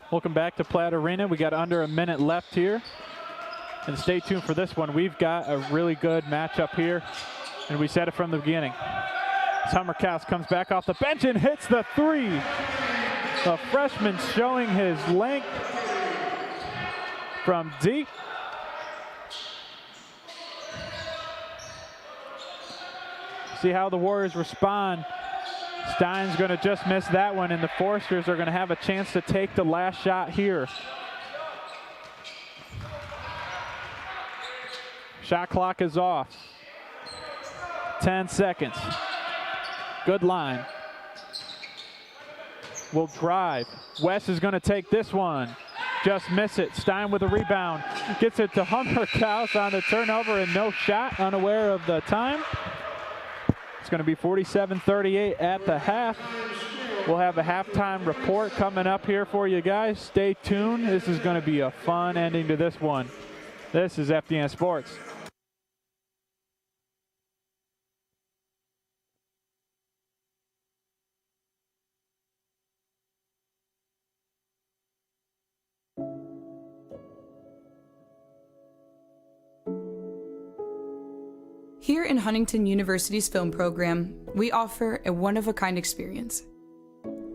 Welcome back to Platt Arena. We got under a minute left here. And stay tuned for this one. We've got a really good matchup here. And we said it from the beginning. Summercast comes back off the bench and hits the 3. The freshman showing his length from deep. See how the Warriors respond. Stein's going to just miss that one, and the Foresters are going to have a chance to take the last shot here. Shot clock is off. 10 seconds. Good line. Will drive. West is going to take this one. Just miss it. Stein with a rebound. Gets it to Hummerkaus on the turnover and no shot, unaware of the time. It's going to be 47-38 at the half. We'll have a halftime report coming up here for you guys. Stay tuned. This is going to be a fun ending to this one. This is FDN Sports. Here in Huntington University's film program, we offer a one-of-a-kind experience.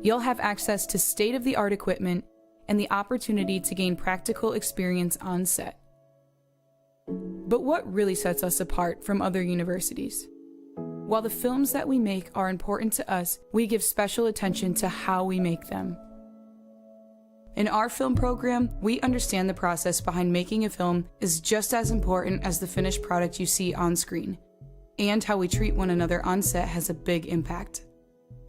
You'll have access to state-of-the-art equipment and the opportunity to gain practical experience on set. But what really sets us apart from other universities? While the films that we make are important to us, we give special attention to how we make them. In our film program, we understand the process behind making a film is just as important as the finished product you see on screen, and how we treat one another on set has a big impact.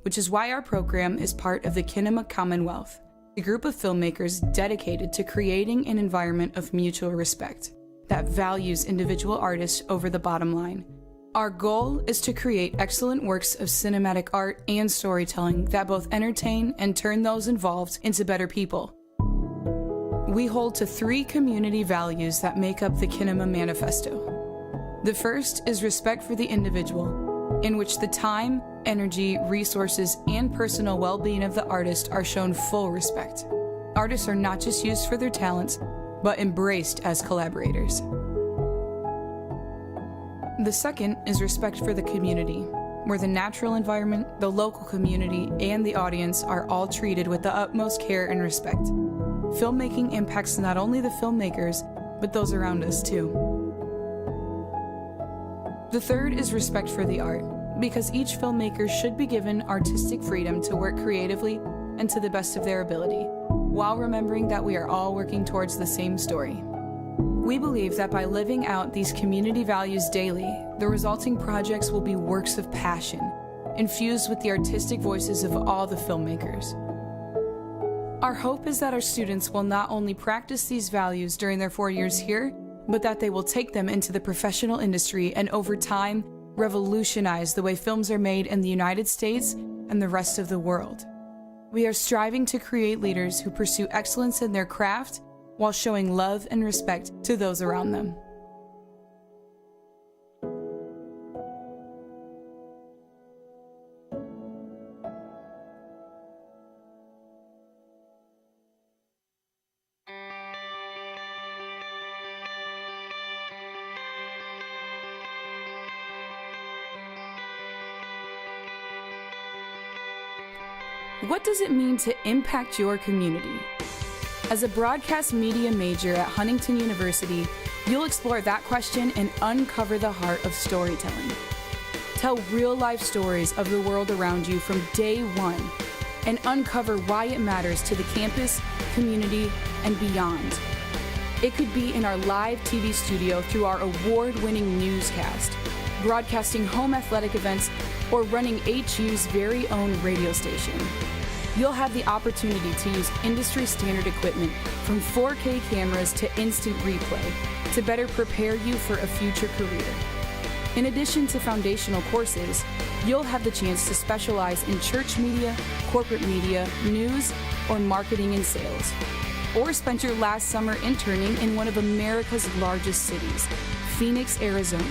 Which is why our program is part of the Kinema Commonwealth, a group of filmmakers dedicated to creating an environment of mutual respect that values individual artists over the bottom line. Our goal is to create excellent works of cinematic art and storytelling that both entertain and turn those involved into better people. We hold to 3 community values that make up the Kinema Manifesto. The first is respect for the individual, in which the time, energy, resources, and personal well-being of the artist are shown full respect. Artists are not just used for their talents, but embraced as collaborators. The second is respect for the community, where the natural environment, the local community, and the audience are all treated with the utmost care and respect. Filmmaking impacts not only the filmmakers, but those around us too. The third is respect for the art, because each filmmaker should be given artistic freedom to work creatively and to the best of their ability, while remembering that we are all working towards the same story. We believe that by living out these community values daily, the resulting projects will be works of passion, infused with the artistic voices of all the filmmakers. Our hope is that our students will not only practice these values during their 4 years here, but that they will take them into the professional industry and over time, revolutionize the way films are made in the United States and the rest of the world. We are striving to create leaders who pursue excellence in their craft while showing love and respect to those around them. What does it mean to impact your community? As a broadcast media major at Huntington University, you'll explore that question and uncover the heart of storytelling. Tell real-life stories of the world around you from day one and uncover why it matters to the campus, community, and beyond. It could be in our live TV studio through our award-winning newscast, broadcasting home athletic events, or running HU's very own radio station. You'll have the opportunity to use industry-standard equipment from 4K cameras to instant replay to better prepare you for a future career. In addition to foundational courses, you'll have the chance to specialize in church media, corporate media, news, or marketing and sales. Or spend your last summer interning in one of America's largest cities, Phoenix, Arizona.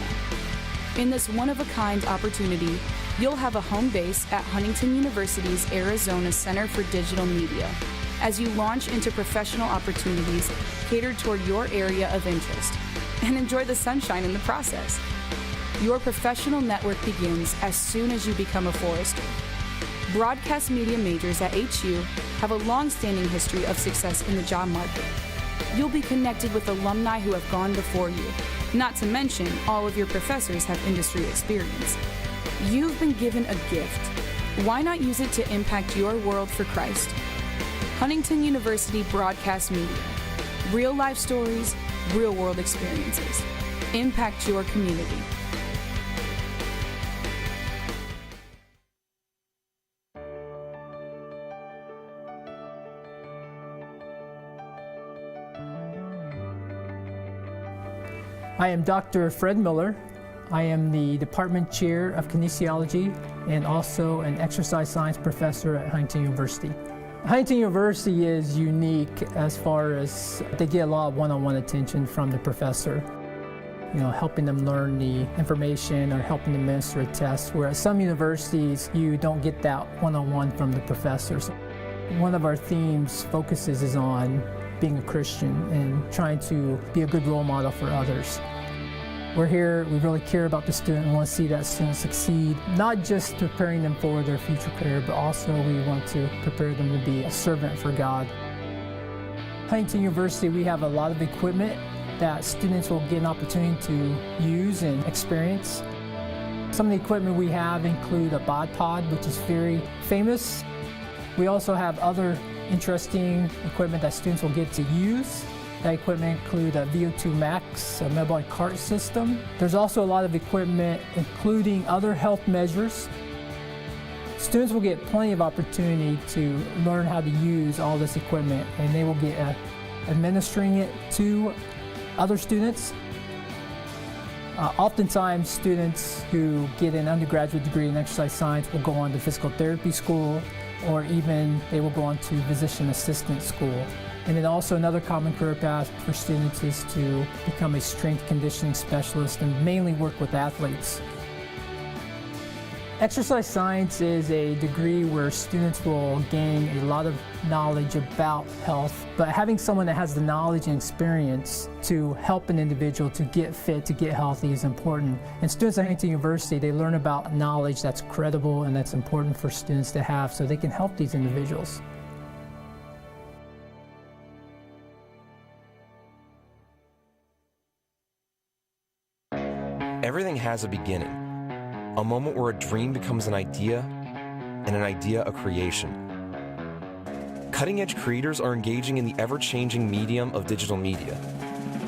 In this one-of-a-kind opportunity, you'll have a home base at Huntington University's Arizona Center for Digital Media as you launch into professional opportunities catered toward your area of interest and enjoy the sunshine in the process. Your professional network begins as soon as you become a forester. Broadcast media majors at HU have a long-standing history of success in the job market. You'll be connected with alumni who have gone before you, not to mention all of your professors have industry experience. You've been given a gift. Why not use it to impact your world for Christ? Huntington University Broadcast Media. Real life stories, real world experiences. Impact your community. I am Dr. Fred Miller. I am the Department Chair of Kinesiology and also an exercise science professor at Huntington University. Huntington University is unique as far as they get a lot of one-on-one attention from the professor, helping them learn the information or helping them minister a test, whereas some universities, you don't get that one-on-one from the professors. One of our themes focuses is on being a Christian and trying to be a good role model for others. We're here, we really care about the student and want to see that student succeed, not just preparing them for their future career, but also we want to prepare them to be a servant for God. Huntington University, we have a lot of equipment that students will get an opportunity to use and experience. Some of the equipment we have include a bod pod, which is very famous. We also have other interesting equipment that students will get to use. That equipment includes a VO2 Max, a metabolic cart system. There's also a lot of equipment including other health measures. Students will get plenty of opportunity to learn how to use all this equipment, and they will get administering it to other students. Oftentimes, students who get an undergraduate degree in exercise science will go on to physical therapy school, or even they will go on to physician assistant school. And then also another common career path for students is to become a strength conditioning specialist and mainly work with athletes. Exercise science is a degree where students will gain a lot of knowledge about health, but having someone that has the knowledge and experience to help an individual to get fit, to get healthy is important. And students at Huntington University, they learn about knowledge that's credible and that's important for students to have so they can help these individuals. Everything has a beginning, a moment where a dream becomes an idea, and an idea a creation. Cutting-edge creators are engaging in the ever-changing medium of digital media.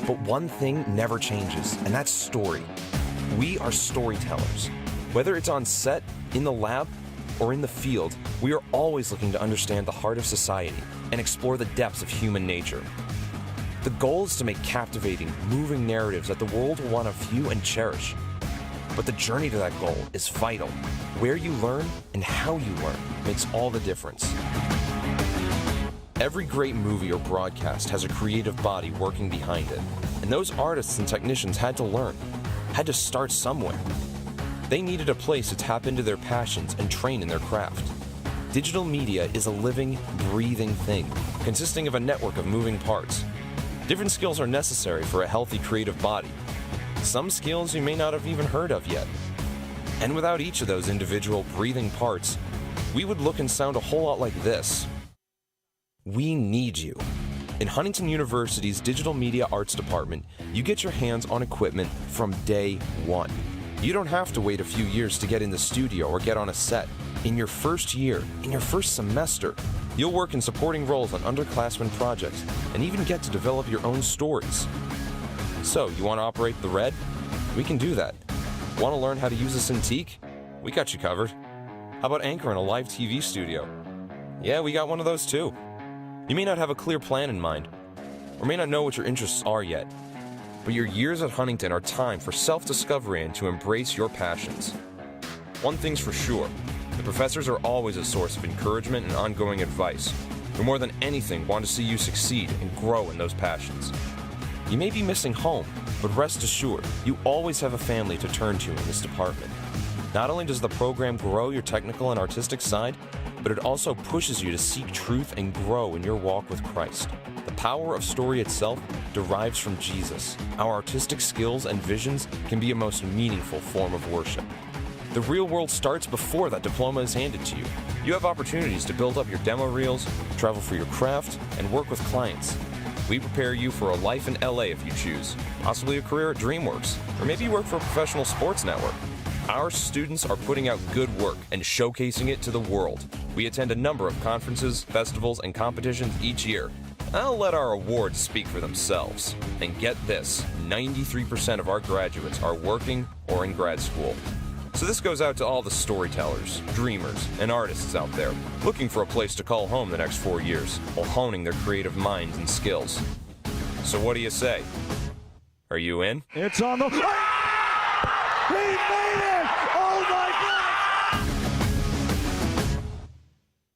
But one thing never changes, and that's story. We are storytellers. Whether it's on set, in the lab, or in the field, we are always looking to understand the heart of society and explore the depths of human nature. The goal is to make captivating, moving narratives that the world will want to view and cherish. But the journey to that goal is vital. Where you learn and how you learn makes all the difference. Every great movie or broadcast has a creative body working behind it. And those artists and technicians had to learn, had to start somewhere. They needed a place to tap into their passions and train in their craft. Digital media is a living, breathing thing, consisting of a network of moving parts. Different skills are necessary for a healthy creative body. Some skills you may not have even heard of yet. And without each of those individual breathing parts, we would look and sound a whole lot like this. We need you. In Huntington University's Digital Media Arts Department, you get your hands on equipment from day one. You don't have to wait a few years to get in the studio or get on a set. In your first year, in your first semester, you'll work in supporting roles on underclassmen projects and even get to develop your own stories. So, you want to operate the Red? We can do that. Want to learn how to use a Cintiq? We got you covered. How about anchoring a live TV studio? Yeah, we got one of those too. You may not have a clear plan in mind, or may not know what your interests are yet, but your years at Huntington are time for self-discovery and to embrace your passions. One thing's for sure, the professors are always a source of encouragement and ongoing advice, who more than anything want to see you succeed and grow in those passions. You may be missing home, but rest assured, you always have a family to turn to in this department. Not only does the program grow your technical and artistic side, but it also pushes you to seek truth and grow in your walk with Christ. The power of story itself derives from Jesus. Our artistic skills and visions can be a most meaningful form of worship. The real world starts before that diploma is handed to you. You have opportunities to build up your demo reels, travel for your craft, and work with clients. We prepare you for a life in LA if you choose, possibly a career at DreamWorks, or maybe you work for a professional sports network. Our students are putting out good work and showcasing it to the world. We attend a number of conferences, festivals, and competitions each year. I'll let our awards speak for themselves. And get this, 93% of our graduates are working or in grad school. So this goes out to all the storytellers, dreamers, and artists out there looking for a place to call home the next 4 years while honing their creative minds and skills. So what do you say? Are you in? It's on the... He made it! Oh my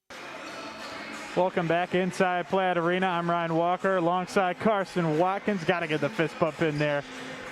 God! Welcome back inside Platt Arena. I'm Ryan Walker alongside Carson Watkins. Got to get the fist bump in there.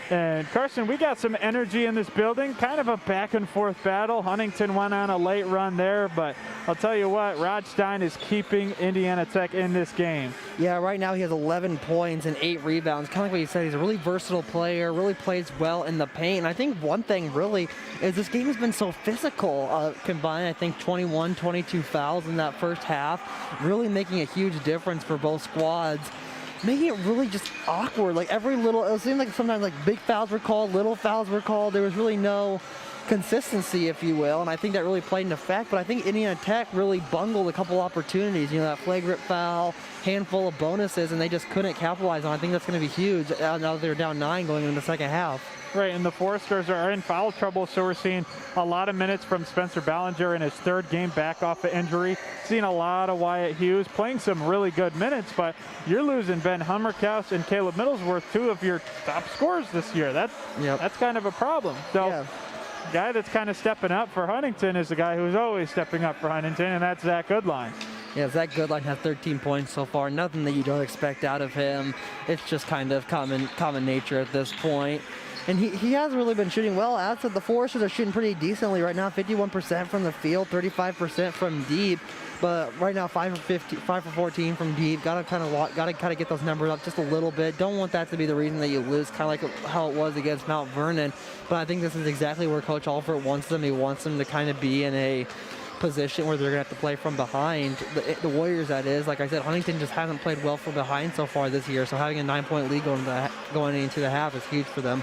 And Carson, we got some energy in this building, kind of a back and forth battle. Huntington went on a late run there, but I'll tell you what, Rod Stein is keeping Indiana Tech in this game. Yeah, right now he has 11 points and 8 rebounds. Kind of like what you said, he's a really versatile player, really plays well in the paint. And I think one thing really is this game has been so physical. Combined, I think 21, 22 fouls in that first half, really making a huge difference for both squads. Making it really just awkward. Like every little, it seemed like sometimes like big fouls were called, little fouls were called. There was really no consistency, if you will, and I think that really played an effect. But I think Indiana Tech really bungled a couple opportunities. You know, that flagrant foul, handful of bonuses, and they just couldn't capitalize on. I think that's going to be huge now that they're down 9 going into the second half. Right, and the Foresters are in foul trouble, so we're seeing a lot of minutes from Spencer Ballinger in his 3rd game back off of injury. Seeing a lot of Wyatt Hughes playing some really good minutes, but you're losing Ben Hummerkaus and Caleb Middlesworth, 2 of your top scorers this year. That's kind of a problem. So, guy that's kind of stepping up for Huntington is the guy who's always stepping up for Huntington, and that's Zach Goodline. Yeah, Zach Goodline has 13 points so far. Nothing that you don't expect out of him. It's just kind of common nature at this point. And he has really been shooting well. As said, the Foresters are shooting pretty decently right now, 51% from the field, 35% from deep. But right now, 5 for 14 from deep. Gotta kind of get those numbers up just a little bit. Don't want that to be the reason that you lose, kind of like how it was against Mount Vernon. But I think this is exactly where Coach Alford wants them. He wants them to kind of be in a position where they're going to have to play from behind. The Warriors, that is. Like I said, Huntington just hasn't played well from behind so far this year. So having a 9-point lead going into the half is huge for them.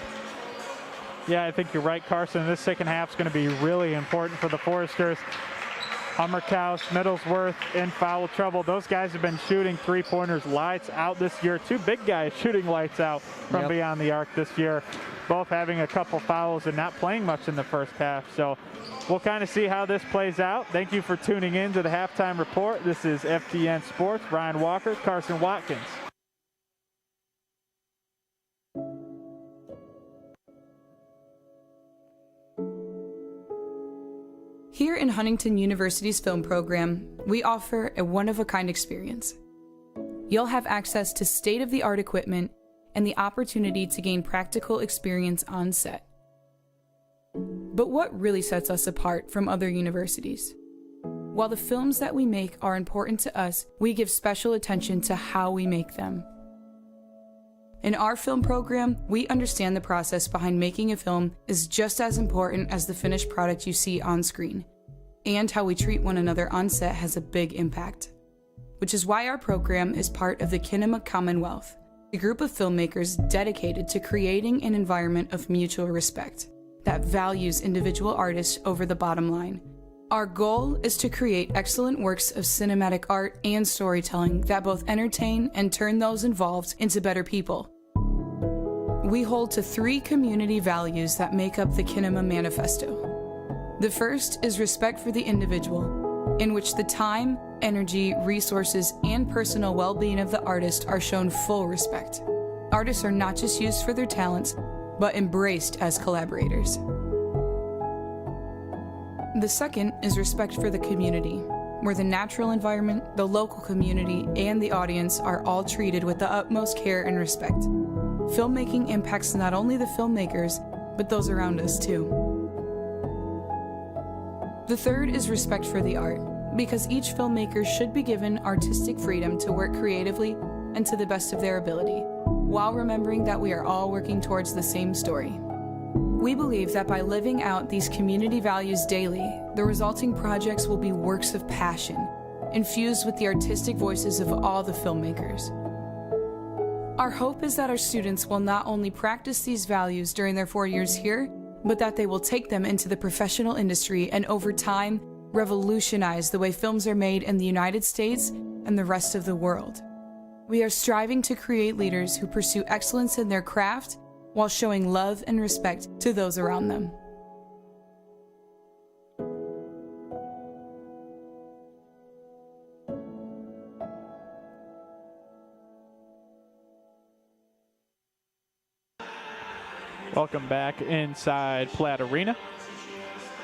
Yeah, I think you're right, Carson. This second half is going to be really important for the Foresters. Hummerkaus, Middlesworth in foul trouble. Those guys have been shooting 3-pointers lights out this year. 2 big guys shooting lights out from beyond the arc this year. Both having a couple fouls and not playing much in the first half. So we'll kind of see how this plays out. Thank you for tuning in to the Halftime Report. This is FDN Sports. Ryan Walker, Carson Watkins. Here in Huntington University's film program, we offer a one-of-a-kind experience. You'll have access to state-of-the-art equipment and the opportunity to gain practical experience on set. But what really sets us apart from other universities? While the films that we make are important to us, we give special attention to how we make them. In our film program, we understand the process behind making a film is just as important as the finished product you see on screen. And how we treat one another on set has a big impact. Which is why our program is part of the Kinema Commonwealth, a group of filmmakers dedicated to creating an environment of mutual respect that values individual artists over the bottom line. Our goal is to create excellent works of cinematic art and storytelling that both entertain and turn those involved into better people. We hold to 3 community values that make up the Kinema Manifesto. The first is respect for the individual, in which the time, energy, resources, and personal well-being of the artist are shown full respect. Artists are not just used for their talents, but embraced as collaborators. The second is respect for the community, where the natural environment, the local community, and the audience are all treated with the utmost care and respect. Filmmaking impacts not only the filmmakers, but those around us too. The third is respect for the art, because each filmmaker should be given artistic freedom to work creatively and to the best of their ability, while remembering that we are all working towards the same story. We believe that by living out these community values daily, the resulting projects will be works of passion, infused with the artistic voices of all the filmmakers. Our hope is that our students will not only practice these values during their 4 years here, but that they will take them into the professional industry and over time, revolutionize the way films are made in the United States and the rest of the world. We are striving to create leaders who pursue excellence in their craft while showing love and respect to those around them. Welcome back inside Platt Arena.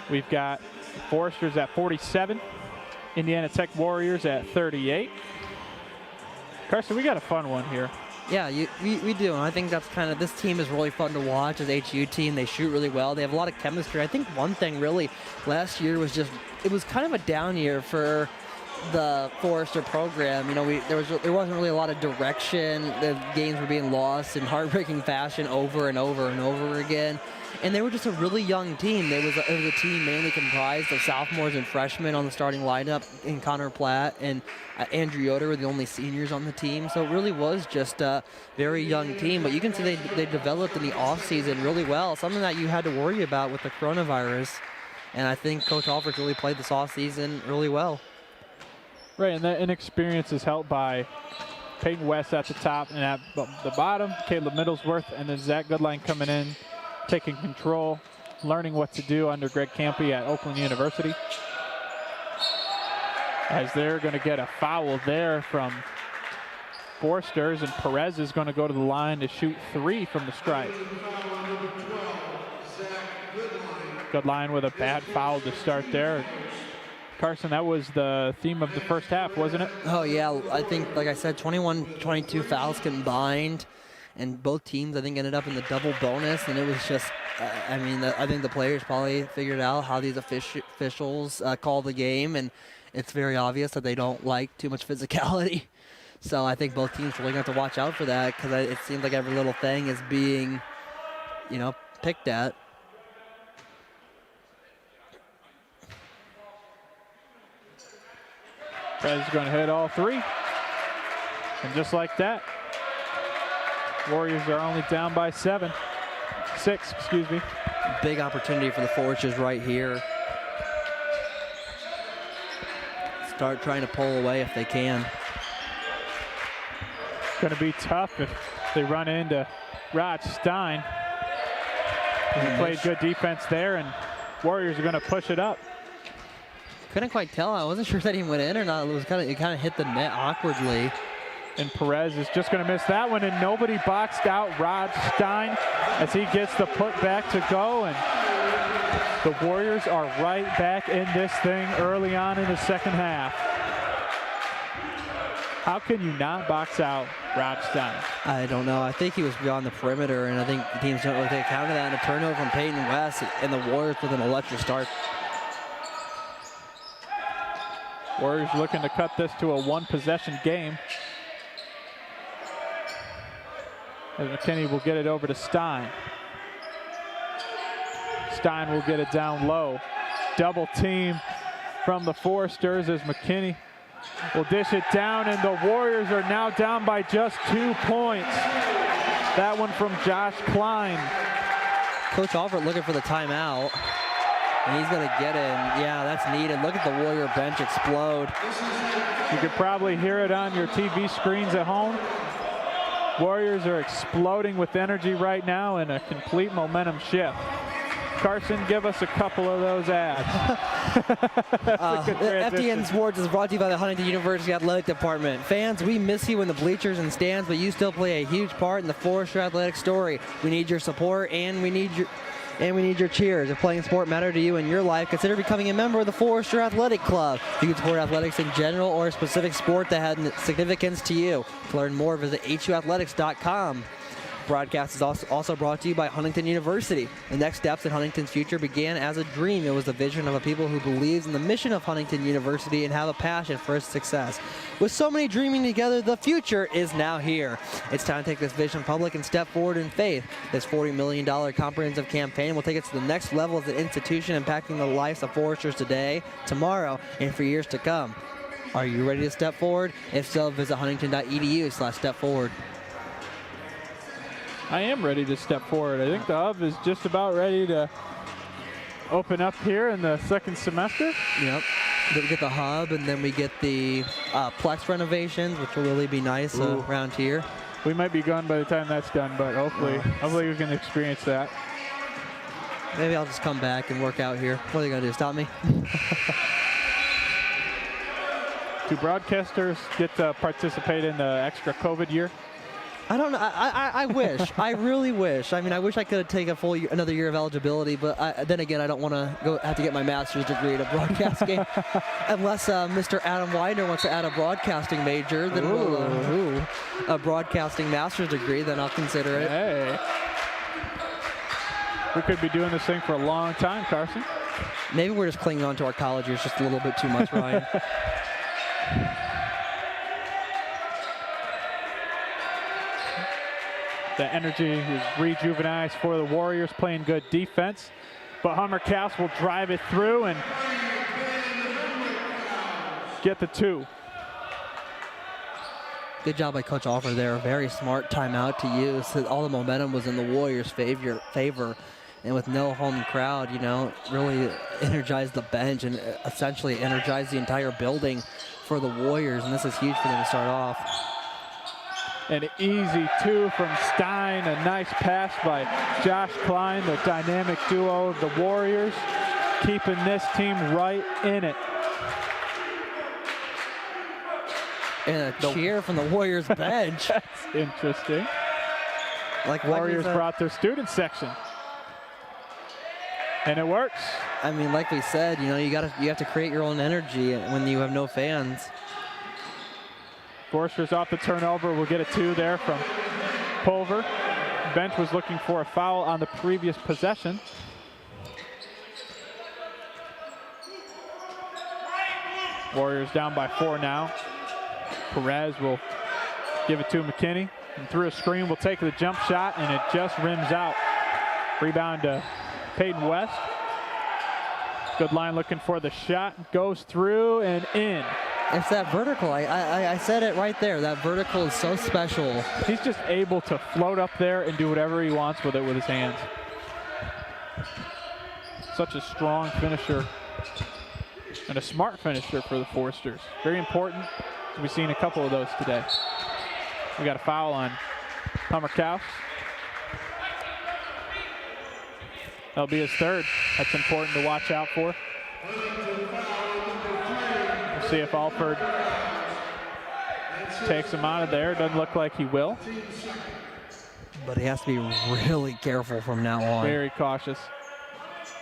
We've got Foresters at 47, Indiana Tech Warriors at 38. Carson, we got a fun one here. Yeah, we do, and I think that's kind of, this team is really fun to watch as HU team. They shoot really well. They have a lot of chemistry. I think one thing really last year was just, it was kind of a down year for the Forrester program. You know, there wasn't really a lot of direction. The games were being lost in heartbreaking fashion over and over and over again. And they were just a really young team. It was a team mainly comprised of sophomores and freshmen on the starting lineup, and Connor Platt and Andrew Yoder were the only seniors on the team. So it really was just a very young team. But you can see they developed in the offseason really well, something that you had to worry about with the coronavirus. And I think Coach Alford really played this offseason really well. Right, and that inexperience is helped by Peyton West at the top, and at the bottom, Caleb Middlesworth, and then Zach Goodline coming in, taking control, learning what to do under Greg Campy at Oakland University. As they're going to get a foul there from Forsters, and Perez is going to go to the line to shoot 3 from the stripe. Goodline with a bad foul to start there. Carson, that was the theme of the first half, wasn't it? Oh, yeah. I think, like I said, 21-22 fouls combined, and both teams, I think, ended up in the double bonus, and it was just, I think the players probably figured out how these officials call the game, and it's very obvious that they don't like too much physicality. So I think both teams really have to watch out for that, because it seems like every little thing is being, picked at. Perez is going to hit all 3. And just like that, Warriors are only down by 6, excuse me. Big opportunity for the Foresters right here. Start trying to pull away if they can. It's going to be tough if they run into Rod Stein. He played good defense there, and Warriors are going to push it up. Couldn't quite tell. I wasn't sure that he went in or not. It kind of hit the net awkwardly. And Perez is just going to miss that one, and nobody boxed out Rod Stein as he gets the putback to go. And the Warriors are right back in this thing early on in the second half. How can you not box out Rod Stein? I don't know. I think he was beyond the perimeter, and I think the teams don't really take account of that. And a turnover from Peyton West, and the Warriors with an electric start. Warriors looking to cut this to a 1-possession game. As McKinney will get it over to Stein. Stein will get it down low. Double team from the Foresters as McKinney will dish it down, and the Warriors are now down by just 2 points. That one from Josh Klein. Coach Alford looking for the timeout. And he's going to get in. Yeah, that's needed. Look at the Warrior bench explode. You could probably hear it on your TV screens at home. Warriors are exploding with energy right now and a complete momentum shift. Carson, give us a couple of those ads. FDN Sports is brought to you by the Huntington University Athletic Department. Fans, we miss you in the bleachers and stands, but you still play a huge part in the Forester athletic story. We need your support, and we need your cheers. If playing sport matter to you in your life, consider becoming a member of the Forester Athletic Club. You can support athletics in general or a specific sport that has significance to you. To learn more, visit huathletics.com. Broadcast is also brought to you by Huntington University. The next steps in Huntington's future began as a dream. It was the vision of a people who believes in the mission of Huntington University and have a passion for its success. With so many dreaming together, the future is now here. It's time to take this vision public and step forward in faith. This $40 million comprehensive campaign will take it to the next level as an institution, impacting the lives of Foresters today, tomorrow, and for years to come. Are you ready to step forward? If so, visit huntington.edu/stepforward. I am ready to step forward. I think the hub is just about ready to open up here in the second semester. Yep. Then we get the hub, and then we get the Plex renovations, which will really be nice around here. We might be gone by the time that's done, but hopefully we can experience that. Maybe I'll just come back and work out here. What are they going to do, stop me? Do broadcasters get to participate in the extra COVID year? I don't know. I wish. I really wish. I mean, I wish I could have taken another year of eligibility, but then again, I don't want to have to get my master's degree at a broadcasting. Unless Mr. Adam Widener wants to add a broadcasting major, then we'll a broadcasting master's degree, then I'll consider it. Hey. We could be doing this thing for a long time, Carson. Maybe we're just clinging on to our college years just a little bit too much, Ryan. The energy is rejuvenized for the Warriors, playing good defense. But Hummerkaus will drive it through and get the 2. Good job by Coach Alford there. Very smart timeout to use. All the momentum was in the Warriors' favor. And with no home crowd, really energized the bench and essentially energized the entire building for the Warriors. And this is huge for them to start off. An easy 2 from Stein. A nice pass by Josh Klein, the dynamic duo of the Warriors, keeping this team right in it. And a cheer from the Warriors bench. That's interesting. Like Warriors brought their student section. And it works. I mean, like we said, you have to create your own energy when you have no fans. Forster's off the turnover. We'll get a 2 there from Pulver. Bench was looking for a foul on the previous possession. Warriors down by 4 now. Perez will give it to McKinney. And through a screen will take the jump shot, and it just rims out. Rebound to Peyton West. Good line looking for the shot. Goes through and in. It's that vertical. I said it right there. That vertical is so special. He's just able to float up there and do whatever he wants with it with his hands. Such a strong finisher and a smart finisher for the Forsters. Very important. We've seen a couple of those today. We got a foul on Hummerkaus. That'll be his 3rd. That's important to watch out for. See if Alford takes him out of there. Doesn't look like he will. But he has to be really careful from now on. Very cautious.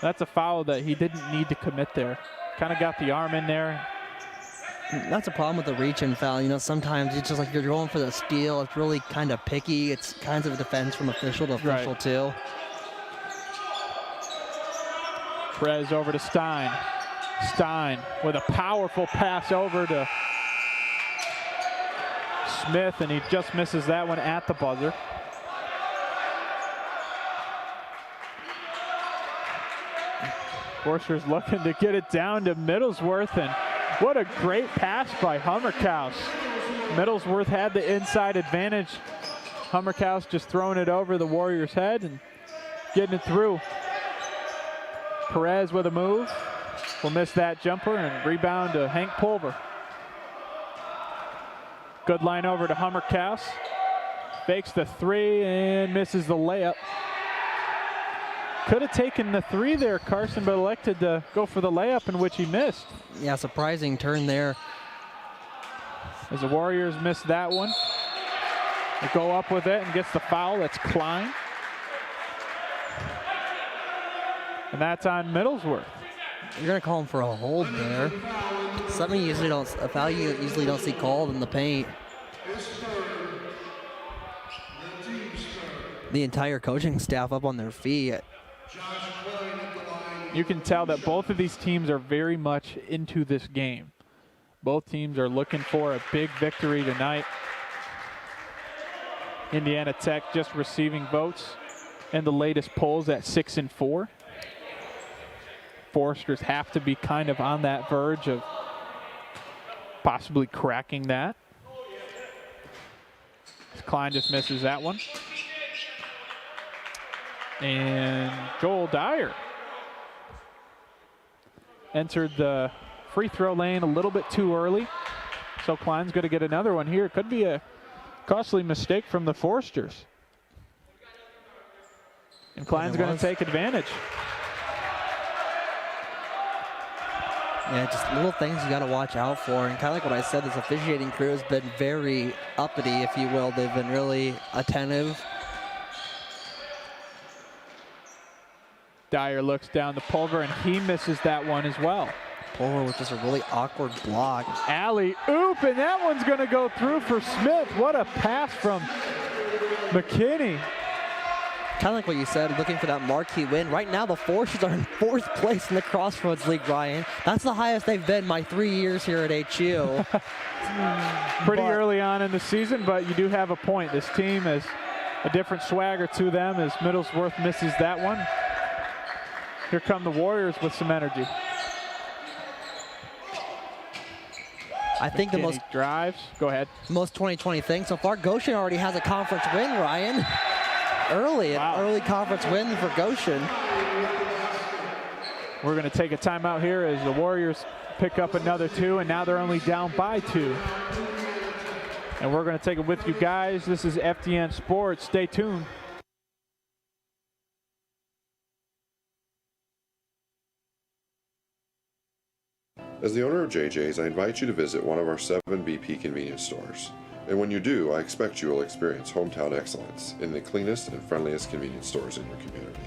That's a foul that he didn't need to commit there. Kind of got the arm in there. That's a problem with the reach-in foul. Sometimes it's just like you're going for the steal. It's really kind of picky. It's kinds of a defense from official to official, too. Perez over to Stein. Stein with a powerful pass over to Smith, and he just misses that one at the buzzer. Forster's looking to get it down to Middlesworth, and what a great pass by Hummerkaus. Middlesworth had the inside advantage. Hummerkaus just throwing it over the Warriors' head and getting it through. Perez with a move. Will miss that jumper and rebound to Hank Pulver. Good line over to Hummerkaus. Fakes the 3 and misses the layup. Could have taken the 3 there, Carson, but elected to go for the layup, in which he missed. Yeah, surprising turn there. As the Warriors miss that one. They go up with it and gets the foul. That's Klein. And that's on Middlesworth. You're going to call him for a hold there. Something you usually don't see called in the paint. The entire coaching staff up on their feet. You can tell that both of these teams are very much into this game. Both teams are looking for a big victory tonight. Indiana Tech just receiving votes in the latest polls at 6-4. Foresters have to be kind of on that verge of possibly cracking that. Klein just misses that one. And Joel Dyer entered the free throw lane a little bit too early. So Klein's going to get another one here. It could be a costly mistake from the Foresters. And Klein's going to take advantage. Yeah, just little things you got to watch out for. And kind of like what I said, this officiating crew has been very uppity, if you will. They've been really attentive. Dyer looks down to Pulver, and he misses that one as well. Pulver with just a really awkward block. Alley-oop, and that one's going to go through for Smith. What a pass from McKinney. Kind of like what you said, looking for that marquee win. Right now, the Foresters are in 4th place in the Crossroads League, Ryan. That's the highest they've been my 3 years here at HU. Pretty early on in the season, but you do have a point. This team has a different swagger to them as Middlesworth misses that one. Here come the Warriors with some energy. I think the most drives. Go ahead. Most 2020 thing so far. Goshen already has a conference win, Ryan. Early conference win for Goshen. We're going to take a timeout here as the Warriors pick up another 2, and now they're only down by 2. And we're going to take it with you guys. This is FDN Sports. Stay tuned. As the owner of JJ's, I invite you to visit one of our 7 BP convenience stores. And when you do, I expect you will experience hometown excellence in the cleanest and friendliest convenience stores in your community.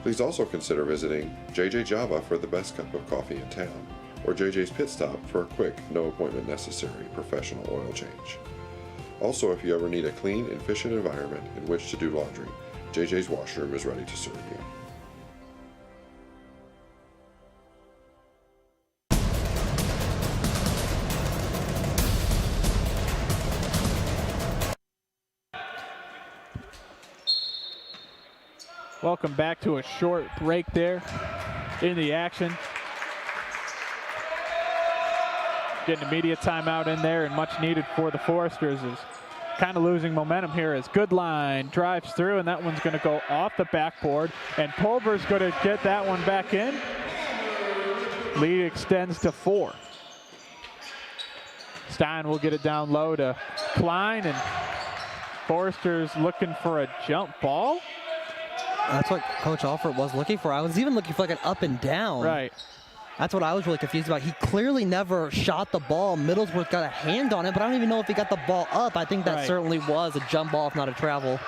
Please also consider visiting JJ Java for the best cup of coffee in town, or JJ's Pit Stop for a quick, no appointment necessary professional oil change. Also, if you ever need a clean, efficient environment in which to do laundry, JJ's Washroom is ready to serve you. Welcome back to a short break there in the action. Getting a media timeout in there, and much needed for the Foresters. Is kind of losing momentum here as Goodline drives through, and that one's going to go off the backboard, and Pulver's going to get that one back in. Lead extends to 4. Stein will get it down low to Klein, and Foresters looking for a jump ball. That's what Coach Alford was looking for. I was even looking for like an up and down. Right. That's what I was really confused about. He clearly never shot the ball. Middlesworth got a hand on it, but I don't even know if he got the ball up. I think that certainly was a jump ball, if not a travel.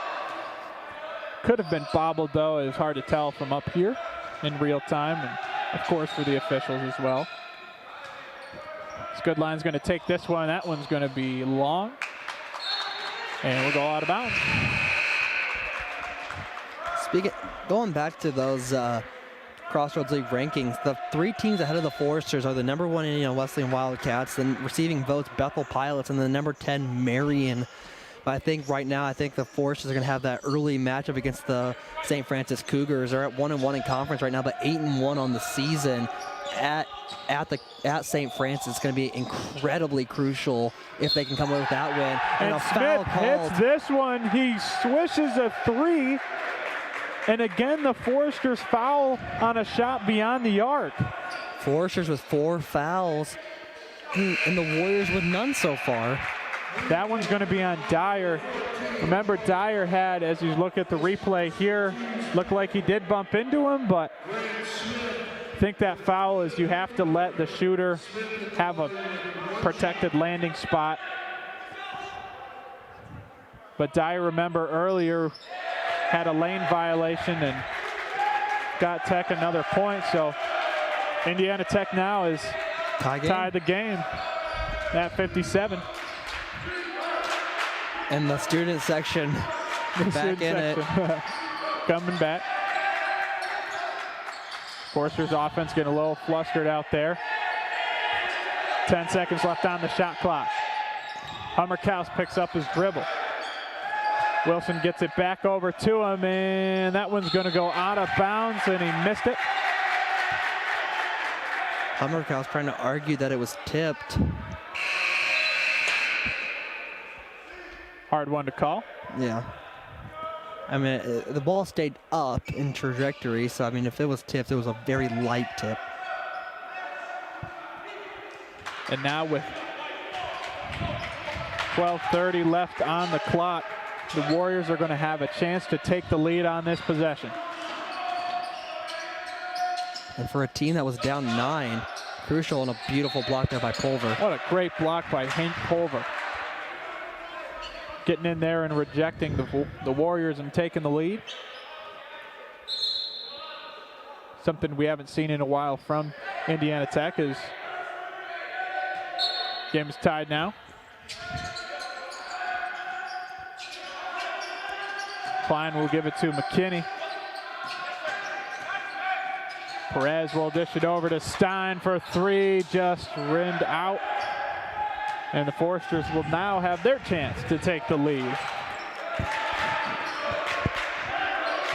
Could have been bobbled, though. It was hard to tell from up here in real time, and of course for the officials as well. Goodline's going to take this one. That one's going to be long, and we'll go out of bounds. Going back to those Crossroads League rankings, the 3 teams ahead of the Foresters are the number 1 Indiana Wesleyan Wildcats, then receiving votes Bethel Pilots, and the number 10 Marion. But I think right now, the Foresters are going to have that early matchup against the St. Francis Cougars. They're at 1-1 in conference right now, but 8-1 on the season. At St. Francis, it's going to be incredibly crucial if they can come away with that win. And Smith hits this one. He swishes a 3. And again, the Foresters foul on a shot beyond the arc. Foresters with 4 fouls, and the Warriors with none so far. That one's going to be on Dyer. Remember, Dyer had, as you look at the replay here, looked like he did bump into him, but I think that foul is you have to let the shooter have a protected landing spot. But Dyer, remember earlier, had a lane violation and got Tech another point. So Indiana Tech now is tied the game at 57. And the student section back in it. Coming back. Forster's offense getting a little flustered out there. 10 seconds left on the shot clock. Hummerkaus picks up his dribble. Wilson gets it back over to him, and that one's going to go out of bounds, and he missed it. Hummerkaus trying to argue that it was tipped. Hard one to call. Yeah. I mean, the ball stayed up in trajectory, so I mean, if it was tipped, it was a very light tip. And now with 12:30 left on the clock, the Warriors are going to have a chance to take the lead on this possession. And for a team that was down 9, Crucial and a beautiful block there by Pulver. What a great block by Hank Pulver. Getting in there and rejecting the Warriors and taking the lead. Something we haven't seen in a while from Indiana Tech is game is tied now. Klein will give it to McKinney. Perez will dish it over to Stein for three, just rimmed out. And the Foresters will now have their chance to take the lead.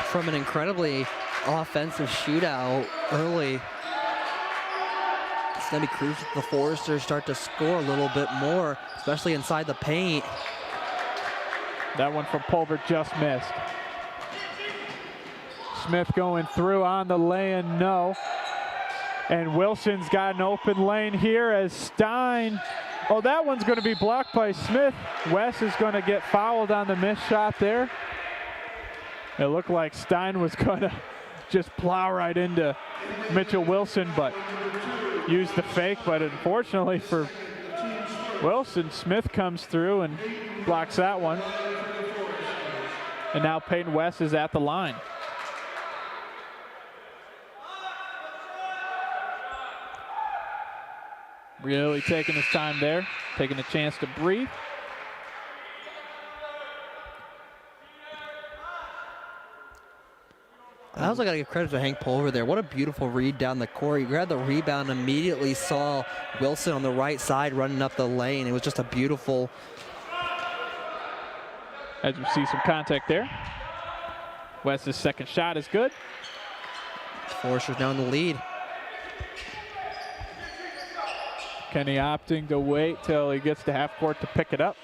From an incredibly offensive shootout early, it's going to be crucial if the Foresters start to score a little bit more, especially inside the paint. That one from Pulver just missed. Smith going through on the lay-in, no. And Wilson's got an open lane here as Stein. Oh, that one's going to be blocked by Smith. Wes is going to get fouled on the missed shot there. It looked like Stein was going to just plow right into Mitchell Wilson, but used the fake. But unfortunately for Wilson, Smith comes through and blocks that one. And now Peyton West is at the line. Really taking his time there, taking a chance to breathe. I also got to give credit to Hank Pulver there. What a beautiful read down the court. He grabbed the rebound, immediately saw Wilson on the right side running up the lane. It was just a beautiful. As we see some contact there. West's second shot is good. Foresters now in the lead. Kenny opting to wait till he gets to half court to pick it up.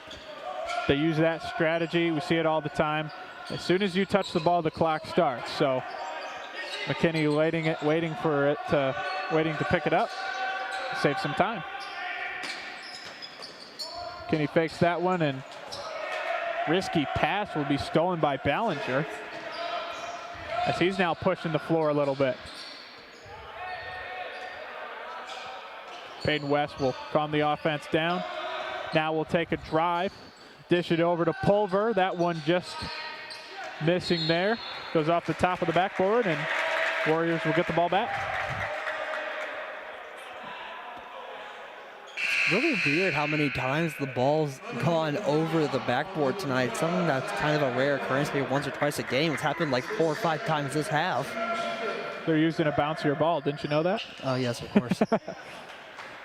They use that strategy. We see it all the time. As soon as you touch the ball, the clock starts. So McKinney waiting to pick it up, save some time. Kenny fakes that one, and risky pass will be stolen by Ballinger, as he's now pushing the floor a little bit. Peyton West will calm the offense down. Now we'll take a drive, dish it over to Pulver. That one just missing there. Goes off the top of the backboard, and Warriors will get the ball back. Really weird how many times the ball's gone over the backboard tonight. Something that's kind of a rare occurrence, maybe once or twice a game. It's happened like 4 or 5 times this half. They're using a bouncier ball. Didn't you know that? Oh, yes, of course.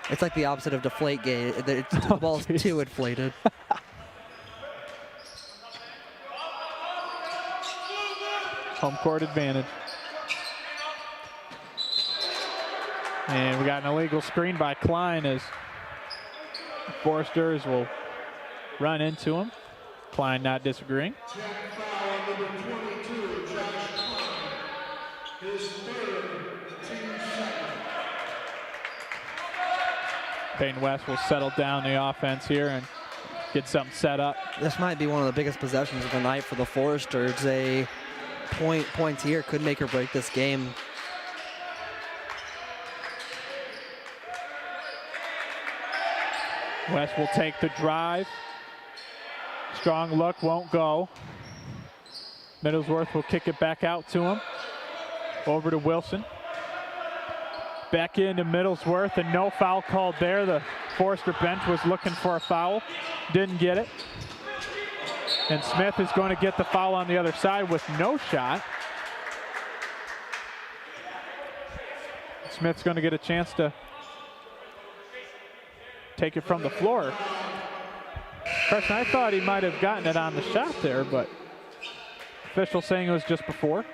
It's like the opposite of Deflategate. The ball's too inflated. Home court advantage. And we got an illegal screen by Klein as Foresters will run into him. Klein not disagreeing. Peyton West will settle down the offense here and get something set up. This might be one of the biggest possessions of the night for the Foresters. A points here could make or break this game. West will take the drive. Strong look, won't go. Middlesworth will kick it back out to him. Over to Wilson. Back into Middlesworth, and no foul called there. The Forester bench was looking for a foul. Didn't get it. And Smith is going to get the foul on the other side with no shot. Smith's going to get a chance to take it from the floor. Carson, I thought he might have gotten it on the shot there, but official saying it was just before.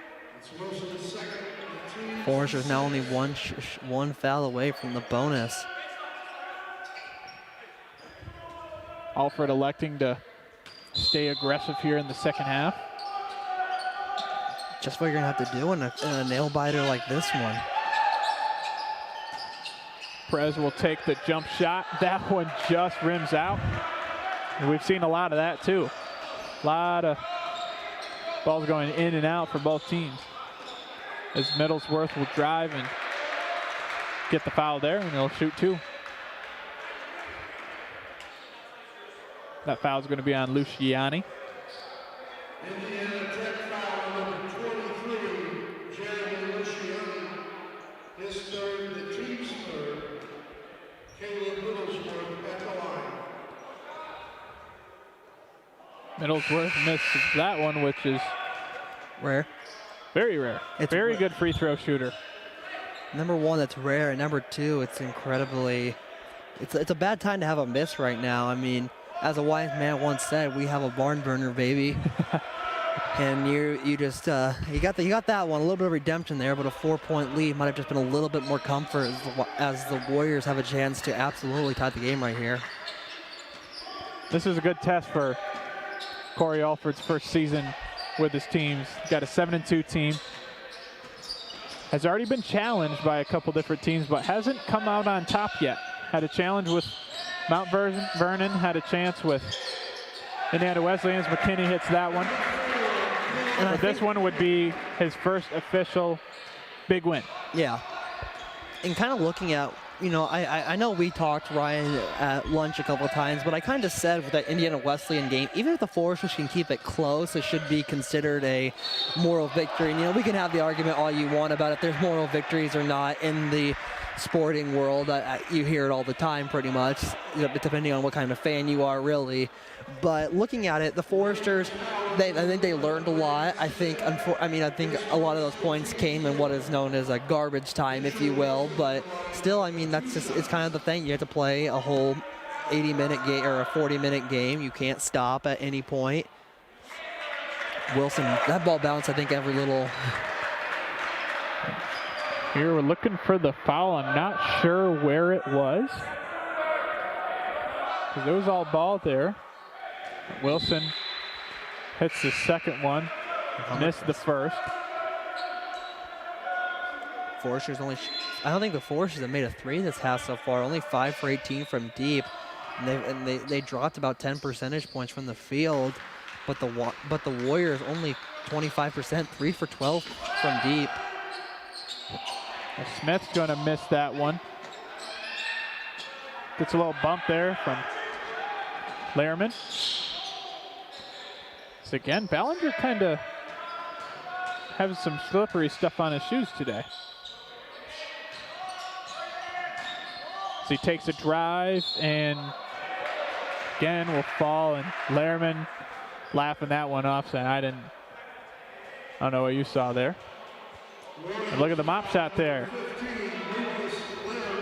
Foresters now only one foul away from the bonus. Alfred electing to stay aggressive here in the second half. Just what you're going to have to do in a nail biter like this one. Perez will take the jump shot. That one just rims out. And we've seen a lot of that too. A lot of balls going in and out for both teams. As Middlesworth will drive and get the foul there, and he'll shoot 2. That foul is going to be on Luciani. Indiana Tech foul number 23, Jeremy Luciani. His third, the team's third. Caleb Middlesworth at the line. Middlesworth misses that one, which is Rare. very rare. It's very rare. good free throw shooter. Number 1, that's rare, and number 2, it's incredibly. It's a bad time to have a miss right now. I mean, as a wise man once said, we have a barn burner, baby. And you just you got that one, a little bit of redemption there, but a 4-point lead might have just been a little bit more comfort as the Warriors have a chance to absolutely tie the game right here. This is a good test for Corey Alford's first season with his teams. He's got a 7-2 team. Has already been challenged by a couple different teams, but hasn't come out on top yet. Had a challenge with Mount Vernon, had a chance with Indiana Wesleyan's. McKinney hits that one. But this one would be his first official big win. Yeah. And kind of looking at, you know, I know we talked, Ryan, at lunch a couple of times, but I kind of said with that Indiana Wesleyan game, even if the Foresters can keep it close, it should be considered a moral victory. And, you know, we can have the argument all you want about if there's moral victories or not in the sporting world. You hear it all the time pretty much, depending on what kind of fan you are, really. But looking at it, the Foresters, I think they learned a lot. I think a lot of those points came in what is known as a garbage time, if you will. But still, I mean, it's kind of the thing. You have to play a whole 80-minute game or a 40-minute game. You can't stop at any point. Wilson, that ball bounced, I think, every little. Here we're looking for the foul. I'm not sure where it was, because it was all ball there. Wilson hits the second one, missed the first. Foresters I don't think the Foresters have made a 3 this half so far. Only 5 for 18 from deep, and they dropped about 10 percentage points from the field. But the Warriors only 25%, 3 for 12 from deep. Smith's going to miss that one. Gets a little bump there from Lehrman. So again, Ballinger kind of has some slippery stuff on his shoes today. So he takes a drive and again will fall, and Lehrman laughing that one off, saying I don't know what you saw there. And look at the mop shot there.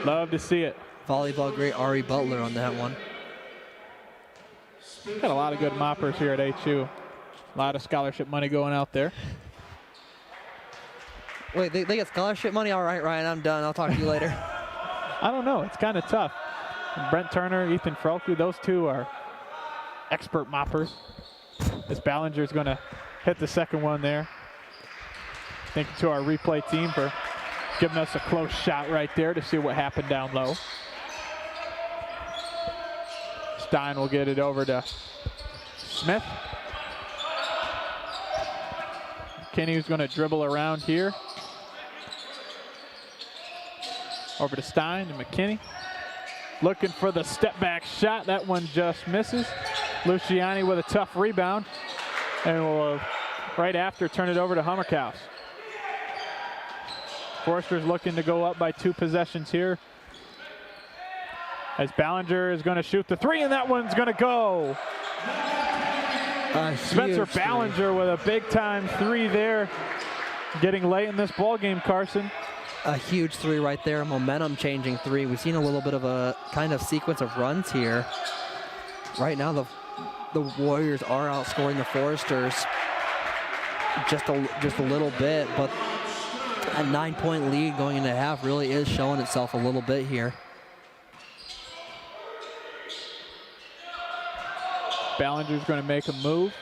Love to see it. Volleyball great Ari Butler on that one. Got a lot of good moppers here at HU. A lot of scholarship money going out there. Wait, they get scholarship money? All right, Ryan, I'm done. I'll talk to you later. I don't know. It's kind of tough. And Brent Turner, Ethan Frelke, those two are expert moppers. As Ballinger's going to hit the second one there. Thank you to our replay team for giving us a close shot right there to see what happened down low. Stein will get it over to Smith. McKinney's going to dribble around here. Over to Stein and McKinney. Looking for the step back shot. That one just misses. Luciani with a tough rebound. And will, right after, turn it over to Hummerkaus. Foresters looking to go up by 2 possessions here. As Ballinger is going to shoot the 3, and that one's going to go. Spencer Ballinger with a big-time 3 there. Getting late in this ball game, Carson. A huge 3 right there, a momentum-changing 3. We've seen a little bit of a kind of sequence of runs here. Right now, the Warriors are outscoring the Foresters just a little bit, but a 9-point lead going into half really is showing itself a little bit here. Ballinger's going to make a move.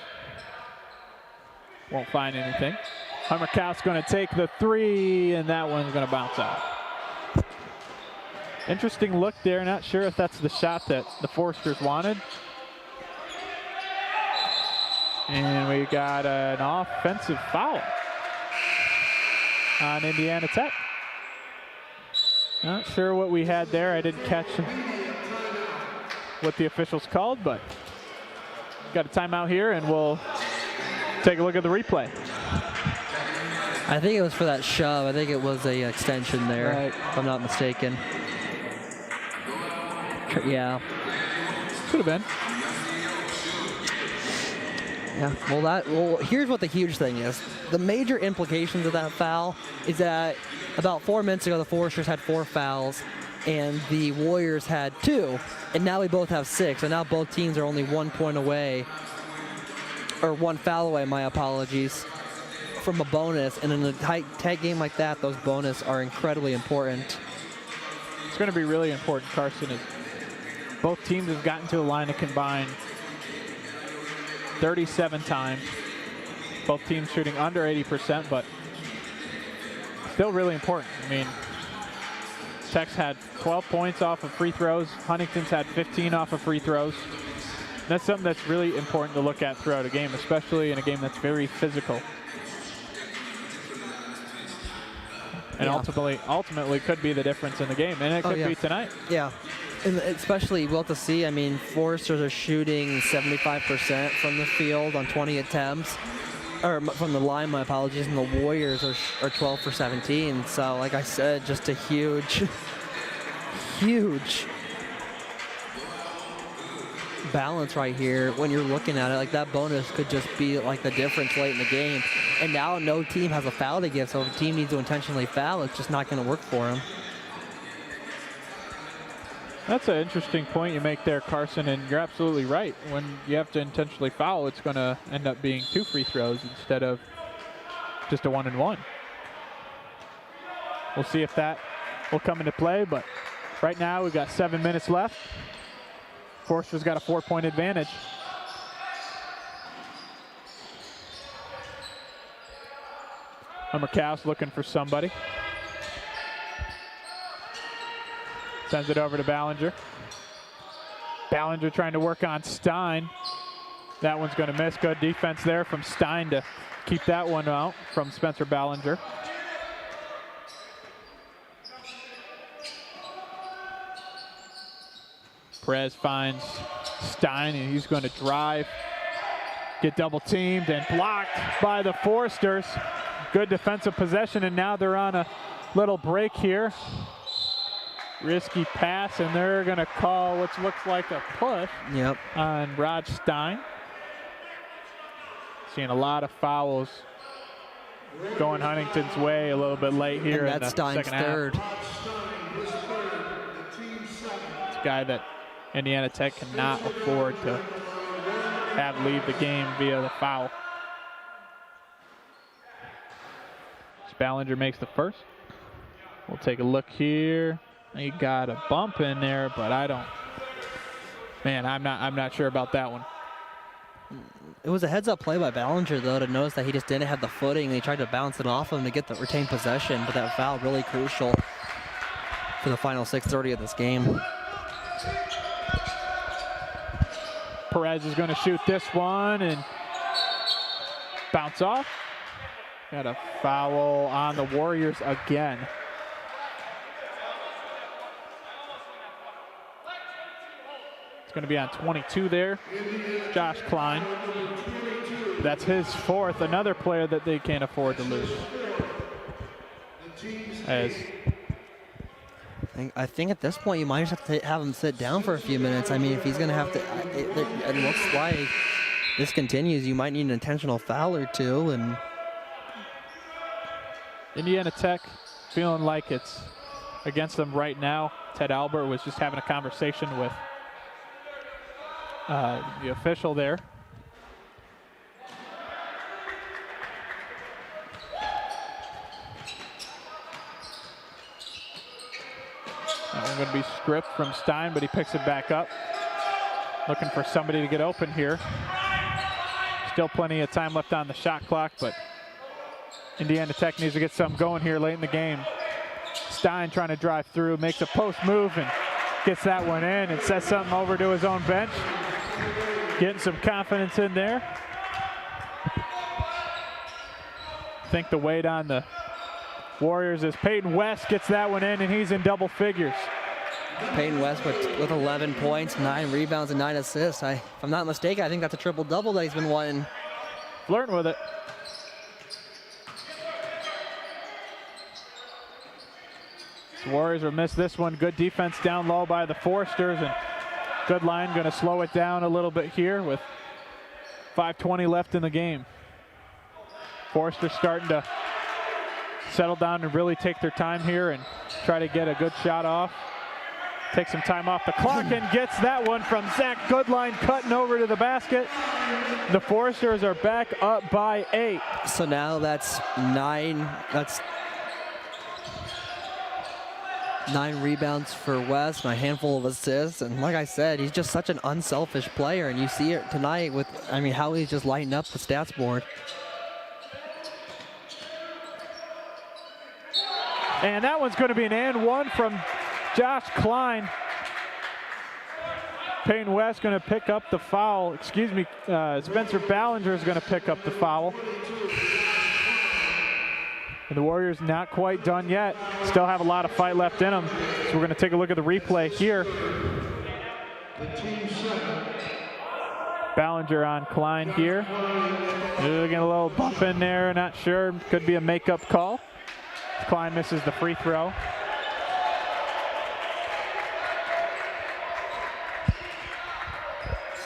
Won't find anything. Hummerkaus going to take the 3, and that one's going to bounce out. Interesting look there. Not sure if that's the shot that the Foresters wanted. And we got an offensive foul on Indiana Tech. Not sure what we had there. I didn't catch what the officials called, but got a timeout here, and we'll take a look at the replay. I think it was for that shove. I think it was a extension there, right, if I'm not mistaken. Yeah. Could have been. Yeah, well, here's what the huge thing is. The major implications of that foul is that about 4 minutes ago, the Foresters had 4 fouls, and the Warriors had 2, and now we both have 6, and now both teams are only 1 point away, or 1 foul away, my apologies, from a bonus. And in a tight game like that, those bonus are incredibly important. It's going to be really important, Carson, as both teams have gotten to the line to combine 37 times. Both teams shooting under 80%, but still really important. I mean, Tech's had 12 points off of free throws. Huntington's had 15 off of free throws. That's something that's really important to look at throughout a game, especially in a game that's very physical. And ultimately could be the difference in the game, and it could be tonight. Yeah, and especially we'll have to see. I mean, Foresters are shooting 75% from the field on 20 attempts, or from the line, my apologies, and the Warriors are 12 for 17. So, like I said, just a huge balance right here when you're looking at it. Like, that bonus could just be like the difference late in the game. And now no team has a foul to give, so if a team needs to intentionally foul, it's just not going to work for them. That's an interesting point you make there, Carson, and you're absolutely right. When you have to intentionally foul, it's going to end up being 2 free throws instead of just a 1-and-1. We'll see if that will come into play, but right now we've got 7 minutes left. Forster's got a 4-point advantage. Murkow's looking for somebody. Sends it over to Ballinger. Ballinger trying to work on Stein. That one's going to miss. Good defense there from Stein to keep that one out from Spencer Ballinger. Perez finds Stein, and he's going to drive, get double teamed, and blocked by the Foresters. Good defensive possession, and now they're on a little break here. Risky pass, and they're going to call what looks like a push on Rod Stein. Seeing a lot of fouls going Huntington's way a little bit late here in the Stein's second half. third. It's a guy that Indiana Tech cannot afford to have leave the game via the foul. Ballinger makes the first. We'll take a look here. He got a bump in there, but I'm not sure about that one. It was a heads-up play by Ballinger, though, to notice that he just didn't have the footing, and he tried to bounce it off him to get the retained possession, but that foul really crucial for the final 6:30 of this game. Perez is going to shoot this one and bounce off. Got a foul on the Warriors again. It's going to be on 22 there. Josh Klein. That's his 4th, another player that they can't afford to lose. I think at this point you might just have to have him sit down for a few minutes. I mean, if he's going to have to, it looks like this continues, you might need an intentional foul or two. And Indiana Tech feeling like it's against them right now. Ted Albert was just having a conversation with the official there. That one's going to be stripped from Stein, but he picks it back up. Looking for somebody to get open here. Still plenty of time left on the shot clock, but Indiana Tech needs to get something going here late in the game. Stein trying to drive through, makes a post move and gets that one in and sets something over to his own bench. Getting some confidence in there. I think the weight on the Warriors as Peyton West gets that one in, and he's in double figures. Peyton West with 11 points, 9 rebounds, and 9 assists. If I'm not mistaken, I think that's a triple-double that he's been wanting. Flirting with it. The Warriors will miss this one. Good defense down low by the Foresters, and Goodline going to slow it down a little bit here with 5:20 left in the game. Foresters starting to settle down and really take their time here and try to get a good shot off. Take some time off the clock and gets that one from Zach Goodline, cutting over to the basket. The Foresters are back up by 8. So now that's 9. That's 9 rebounds for West, and a handful of assists. And like I said, he's just such an unselfish player, and you see it tonight with, how he's just lighting up the stats board. And that one's going to be an and one from Josh Klein. Peyton West going to pick up the foul. Spencer Ballinger is going to pick up the foul. And the Warriors not quite done yet. Still have a lot of fight left in them. So we're going to take a look at the replay here. Ballinger on Klein here. Getting a little bump in there, not sure. Could be a makeup call. Klein misses the free throw.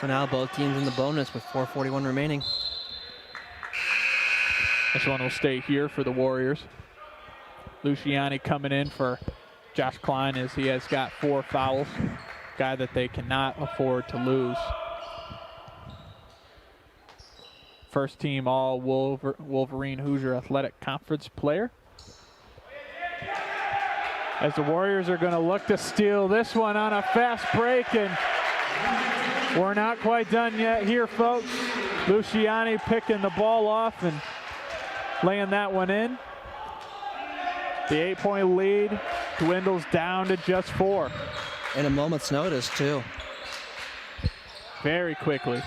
So now both teams in the bonus with 4:41 remaining. This one will stay here for the Warriors. Luciani coming in for Josh Klein as he has got 4 fouls. Guy that they cannot afford to lose. First team all Wolverine Hoosier Athletic Conference player. As the Warriors are going to look to steal this one on a fast break, and we're not quite done yet here, folks. Luciani picking the ball off and laying that one in. The 8-point lead dwindles down to just 4. In a moment's notice, too. Very quickly.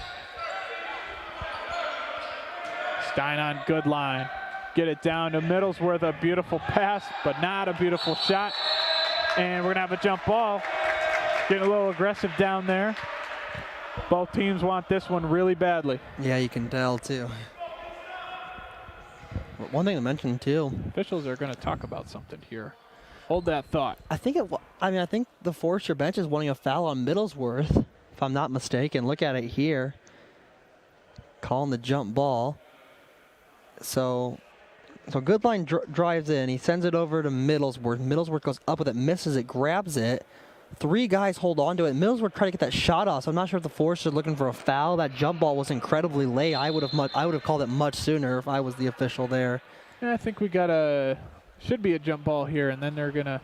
Stein on Goodline. Get it down to Middlesworth, a beautiful pass, but not a beautiful shot. And we're gonna have a jump ball. Getting a little aggressive down there. Both teams want this one really badly. Yeah, you can tell too. One thing to mention too. Officials are gonna talk about something here. Hold that thought. I think the Forester bench is wanting a foul on Middlesworth, if I'm not mistaken. Look at it here. Calling the jump ball. So Goodline drives in. He sends it over to Middlesworth. Middlesworth goes up with it, misses it, grabs it. 3 guys hold on to it. Middlesworth tried to get that shot off, so I'm not sure if the Foresters are looking for a foul. That jump ball was incredibly late. I would have called it much sooner if I was the official there. Yeah, I think we should be a jump ball here, and then I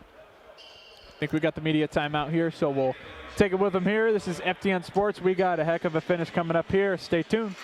think we got the media timeout here, so we'll take it with them here. This is FDN Sports. We got a heck of a finish coming up here. Stay tuned.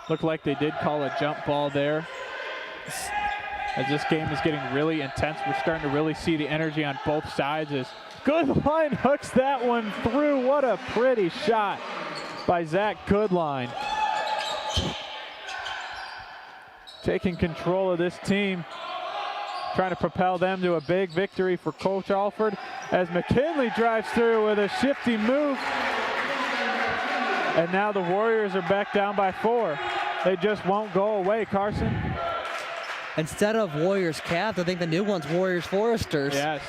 Looked like they did call a jump ball there. As this game is getting really intense, we're starting to really see the energy on both sides. As Goodline hooks that one through. What a pretty shot by Zach Goodline. Taking control of this team, trying to propel them to a big victory for Coach Alford as McKinley drives through with a shifty move. And now the Warriors are back down by 4. They just won't go away, Carson. Instead of Warriors Cavs, I think the new one's Warriors Foresters. Yes.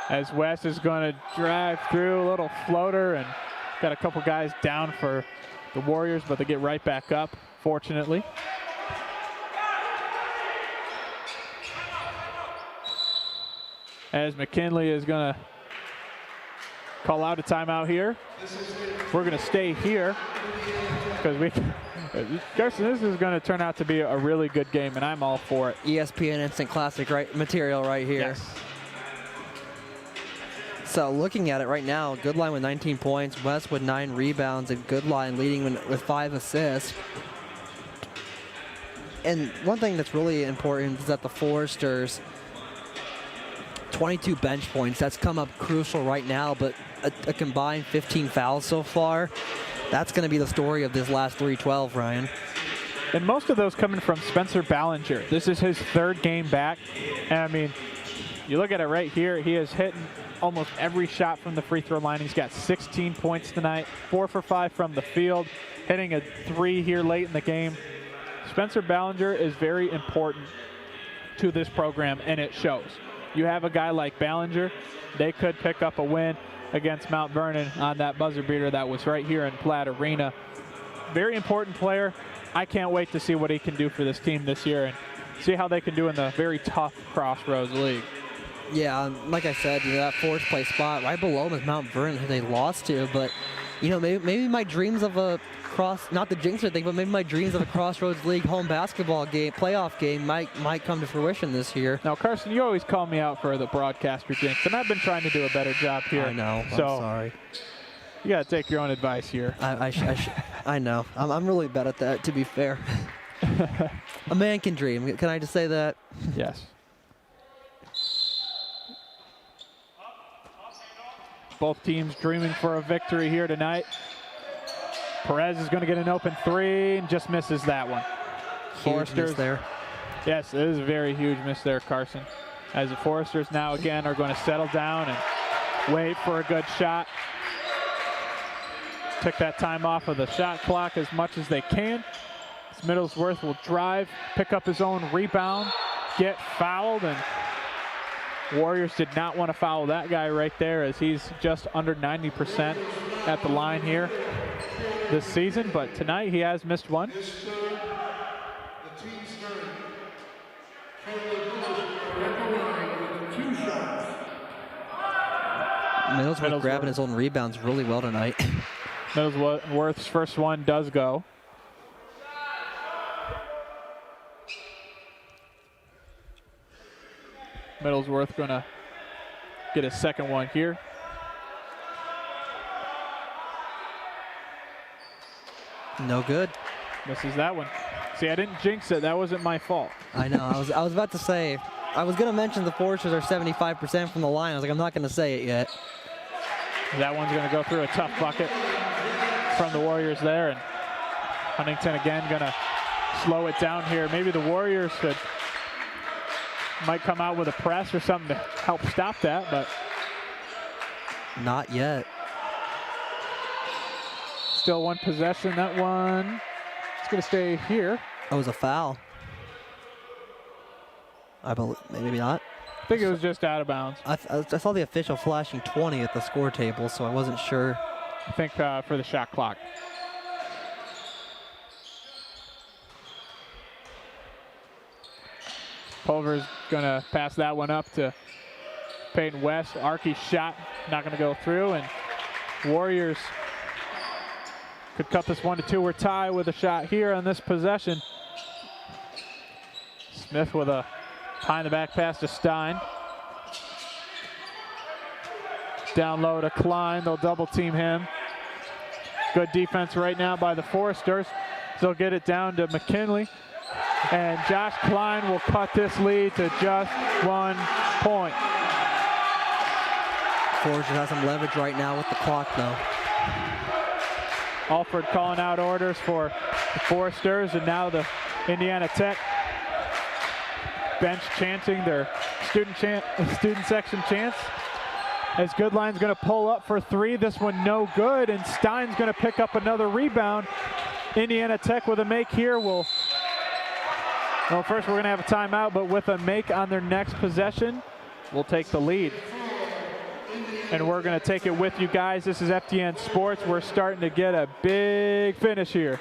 As West is going to drive through, a little floater, and got a couple guys down for the Warriors, but they get right back up, fortunately. As McKinley is going to call out a timeout here. We're going to stay here because Carson, this is going to turn out to be a really good game, and I'm all for it. ESPN Instant Classic material right here. Yes. So looking at it right now, Goodline with 19 points, West with 9 rebounds, and Goodline leading with 5 assists. And one thing that's really important is that the Foresters, 22 bench points, that's come up crucial right now, but a combined 15 fouls so far. That's going to be the story of this last 3-12, Ryan. And most of those coming from Spencer Ballinger. This is his 3rd game back. And I mean, you look at it right here, he is hitting almost every shot from the free throw line. He's got 16 points tonight, 4 for 5 from the field, hitting a 3 here late in the game. Spencer Ballinger is very important to this program, and it shows. You have a guy like Ballinger, they could pick up a win against Mount Vernon on that buzzer beater that was right here in Platt Arena. Very important player. I can't wait to see what he can do for this team this year and see how they can do in the very tough Crossroads League. Yeah, like I said, that 4th place spot right below them is Mount Vernon, who they lost to. But maybe my dreams of a not the jinxer thing, but maybe my dreams of a Crossroads League home basketball game, playoff game, might come to fruition this year. Now, Carson, you always call me out for the broadcaster jinx, and I've been trying to do a better job here. I know. So I'm sorry. You got to take your own advice here. I know. I'm really bad at that, to be fair. A man can dream. Can I just say that? Yes. Both teams dreaming for a victory here tonight. Perez is going to get an open 3 and just misses that one. Huge miss there. Yes, it is a very huge miss there, Carson. As the Foresters now again are going to settle down and wait for a good shot. Took that time off of the shot clock as much as they can. Middlesworth will drive, pick up his own rebound, get fouled, and Warriors did not want to foul that guy right there, as he's just under 90% at the line here this season, but tonight he has missed one. Middlesworth grabbing his own rebounds really well tonight. Middlesworth's first one does go. Middlesworth gonna get a second one here. No good. Misses that one. See, I didn't jinx it. That wasn't my fault. I know. I was about to say, I was going to mention the Foresters are 75% from the line. I was like, I'm not going to say it yet. That one's going to go through a tough bucket from the Warriors there. And Huntington again going to slow it down here. Maybe the Warriors might come out with a press or something to help stop that, but not yet. Still one possession. That one, it's going to stay here. That was a foul. I believe, maybe not. I think it was just out of bounds. I saw the official flashing 20 at the score table, so I wasn't sure. I think for the shot clock. Pulver's going to pass that one up to Peyton West. Archie's shot not going to go through, and Warriors could cut this 1-2. We're tied with a shot here on this possession. Smith with a behind the back pass to Stein. Down low to Klein. They'll double team him. Good defense right now by the Foresters. They'll get it down to McKinley. And Josh Klein will cut this lead to just 1 point. Foresters has some leverage right now with the clock, though. Alford calling out orders for the Foresters, and now the Indiana Tech bench chanting their student section chants. As Goodline's going to pull up for 3. This one no good, and Stein's going to pick up another rebound. Indiana Tech with a make here will. Well, first we're going to have a timeout, but with a make on their next possession, we'll take the lead. And we're going to take it with you guys. This is FDN Sports. We're starting to get a big finish here.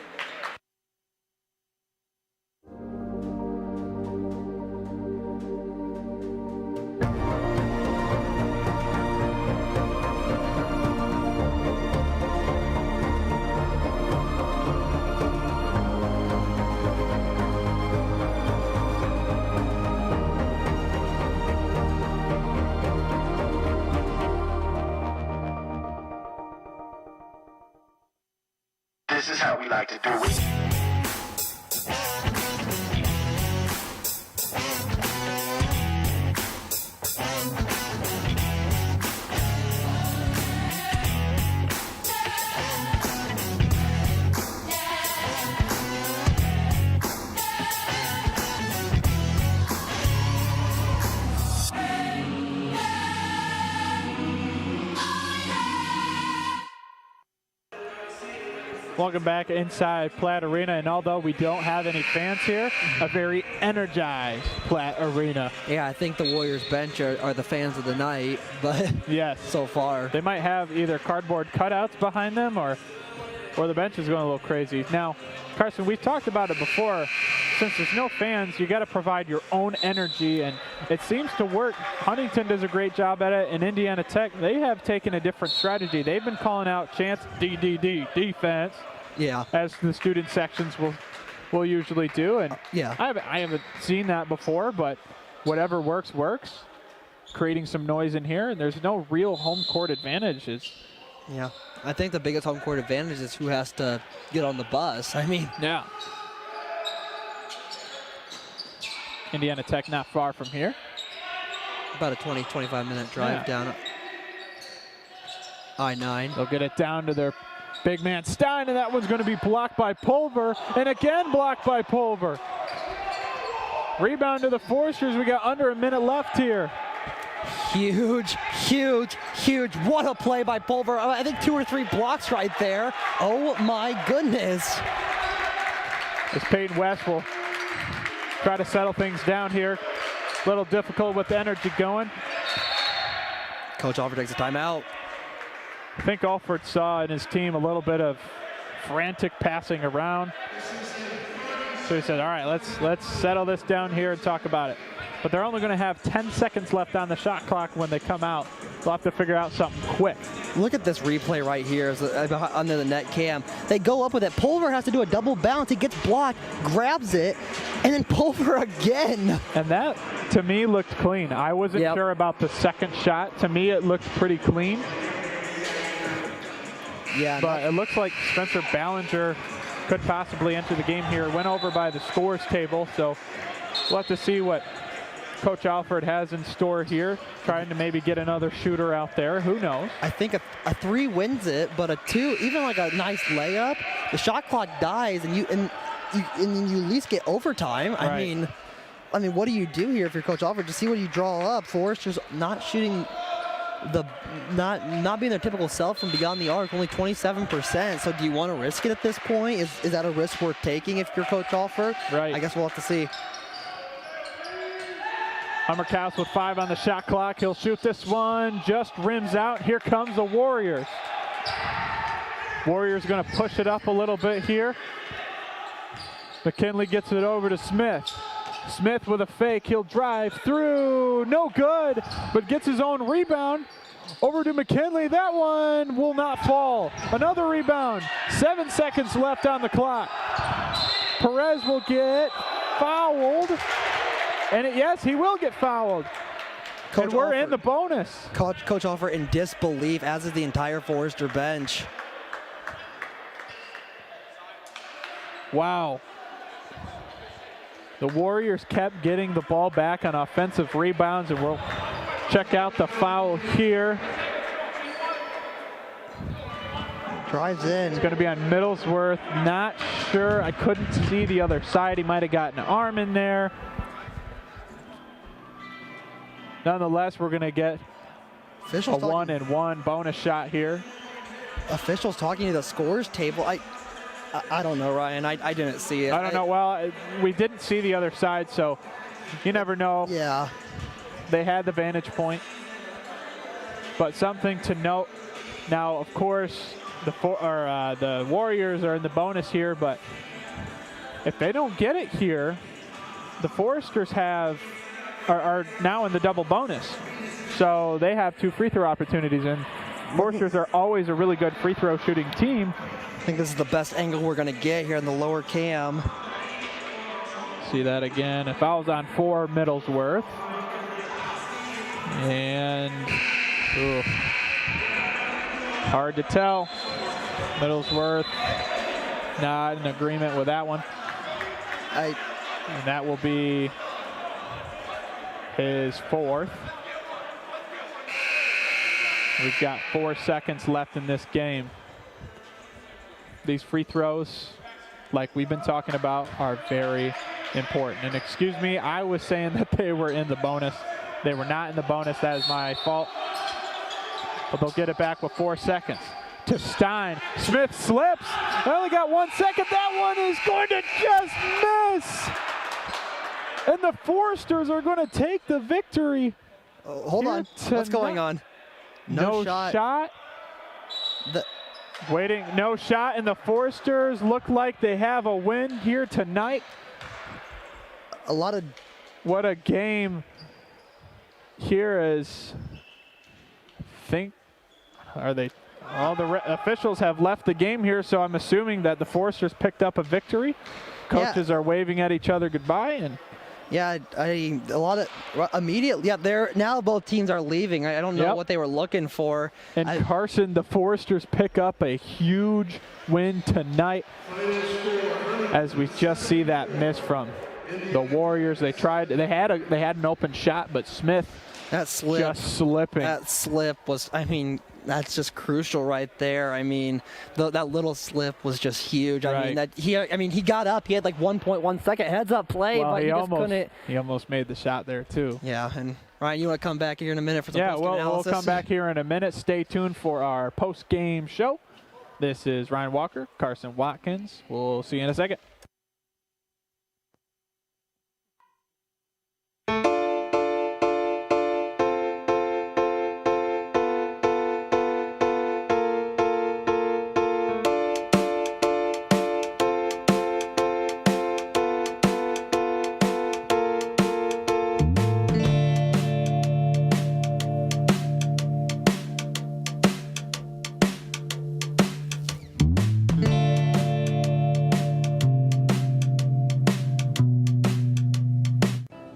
This is how we like to do it. Welcome back inside Platt Arena, and although we don't have any fans here, a very energized Platt Arena. Yeah, I think the Warriors bench are the fans of the night, but yes, so far. They might have either cardboard cutouts behind them or the bench is going a little crazy. Now, Carson, we've talked about it before. Since there's no fans, you got to provide your own energy, and it seems to work. Huntington does a great job at it, and Indiana Tech, they have taken a different strategy. They've been calling out chants, DDD, defense, yeah, as the student sections will usually do. And yeah, I haven't seen that before, but whatever works, works. Creating some noise in here, and there's no real home court advantages. Yeah, I think the biggest home court advantage is who has to get on the bus. I mean, yeah. Indiana Tech not far from here. About a 20-25 minute drive down I-9. They'll get it down to their big man Stein, and that one's going to be blocked by Pulver, and again blocked by Pulver. Rebound to the Foresters. We got under a minute left here. Huge, huge, huge. What a play by Pulver. I think 2 or 3 blocks right there. Oh my goodness. As Peyton West will try to settle things down here. A little difficult with the energy going. Coach Alford takes a timeout. I think Alford saw in his team a little bit of frantic passing around. So he said, all right, let's settle this down here and talk about it. But they're only going to have 10 seconds left on the shot clock when they come out. They'll have to figure out something quick. Look at this replay right here under the net cam. They go up with it. Pulver has to do a double bounce. He gets blocked, grabs it, and then Pulver again. And that, to me, looked clean. I wasn't sure about the second shot. To me, it looked pretty clean. Yeah. But it looks like Spencer Ballinger could possibly enter the game here. Went over by the scores table, so we'll have to see what Coach Alford has in store here, trying to maybe get another shooter out there. Who knows? I think a 3 wins it, but a 2, even like a nice layup, the shot clock dies, and you at least get overtime. Right. I mean, what do you do here if you're Coach Alford? Just see what you draw up. Forrester's not shooting not being their typical self from beyond the arc, only 27%. So do you want to risk it at this point? Is that a risk worth taking if you're Coach Alford? Right. I guess we'll have to see. Hummerkaus with 5 on the shot clock. He'll shoot this one, just rims out. Here comes the Warriors. Warriors going to push it up a little bit here. McKinley gets it over to Smith. Smith with a fake, he'll drive through, no good, but gets his own rebound. Over to McKinley, that one will not fall. Another rebound, 7 seconds left on the clock. Perez will get fouled, and yes, he will get fouled. Coach and we're Alford, in the bonus. Coach Alford in disbelief, as is the entire Forrester bench. Wow. The Warriors kept getting the ball back on offensive rebounds, and we'll check out the foul here. Drives in. It's going to be on Middlesworth. Not sure. I couldn't see the other side. He might have gotten an arm in there. Nonetheless, we're going to get a 1-and-1 bonus shot here. Officials talking to the scores table. I don't know, Ryan. I didn't see it. I don't know. Well, we didn't see the other side, so you never know. Yeah. They had the vantage point. But something to note, now, of course, the Warriors are in the bonus here, but if they don't get it here, the Foresters are now in the double bonus. So they have 2 free throw opportunities, and Foresters are always a really good free throw shooting team. I think this is the best angle we're going to get here in the lower cam. See that again. A foul's on for Middlesworth. And hard to tell. Middlesworth Not in agreement with that one. And that will be his 4th. We've got 4 seconds left in this game. These free throws, like we've been talking about, are very important. And excuse me, I was saying that they were in the bonus. They were not in the bonus. That is my fault. But they'll get it back with 4 seconds. To Stein. Smith slips. I only got 1 second. That one is going to just miss. And the Foresters are going to take the victory. Hold on. What's going on? No shot. Waiting, no shot, and the Foresters look like they have a win here tonight. What a game here is. All the officials have left the game here, so I'm assuming that the Foresters picked up a victory. Coaches are waving at each other goodbye, and immediately. Yeah, they're now both teams are leaving. I don't know what they were looking for. And Carson, the Foresters pick up a huge win tonight, as we just see that miss from the Warriors. They had an open shot, but Smith just slipping. That slip was, that's just crucial right there. That little slip was just huge. He got up. He had like 1.1 second heads up play, but he just couldn't. He almost made the shot there too. Yeah, and Ryan, you want to come back here in a minute for some post-game analysis? We'll come back here in a minute. Stay tuned for our post-game show. This is Ryan Walker, Carson Watkins. We'll see you in a second.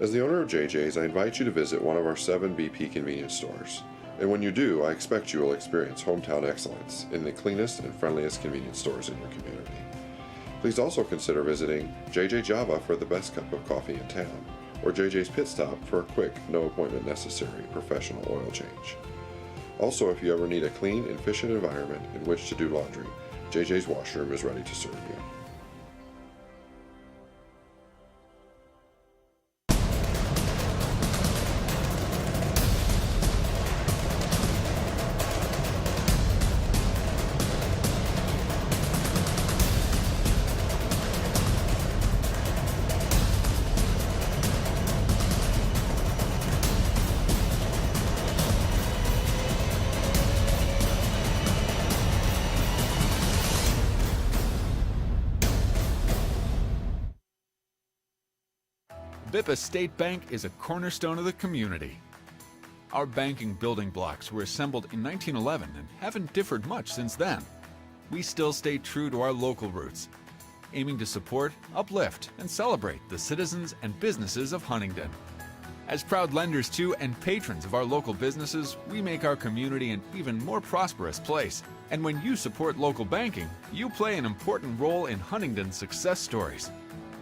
As the owner of JJ's, I invite you to visit one of our 7 BP convenience stores. And when you do, I expect you will experience hometown excellence in the cleanest and friendliest convenience stores in your community. Please also consider visiting JJ Java for the best cup of coffee in town, or JJ's Pit Stop for a quick, no appointment necessary professional oil change. Also, if you ever need a clean and efficient environment in which to do laundry, JJ's washroom is ready to serve you. Bippa State Bank is a cornerstone of the community. Our banking building blocks were assembled in 1911 and haven't differed much since then. We still stay true to our local roots, aiming to support, uplift, and celebrate the citizens and businesses of Huntington. As proud lenders to and patrons of our local businesses, we make our community an even more prosperous place. And when you support local banking, you play an important role in Huntington's success stories.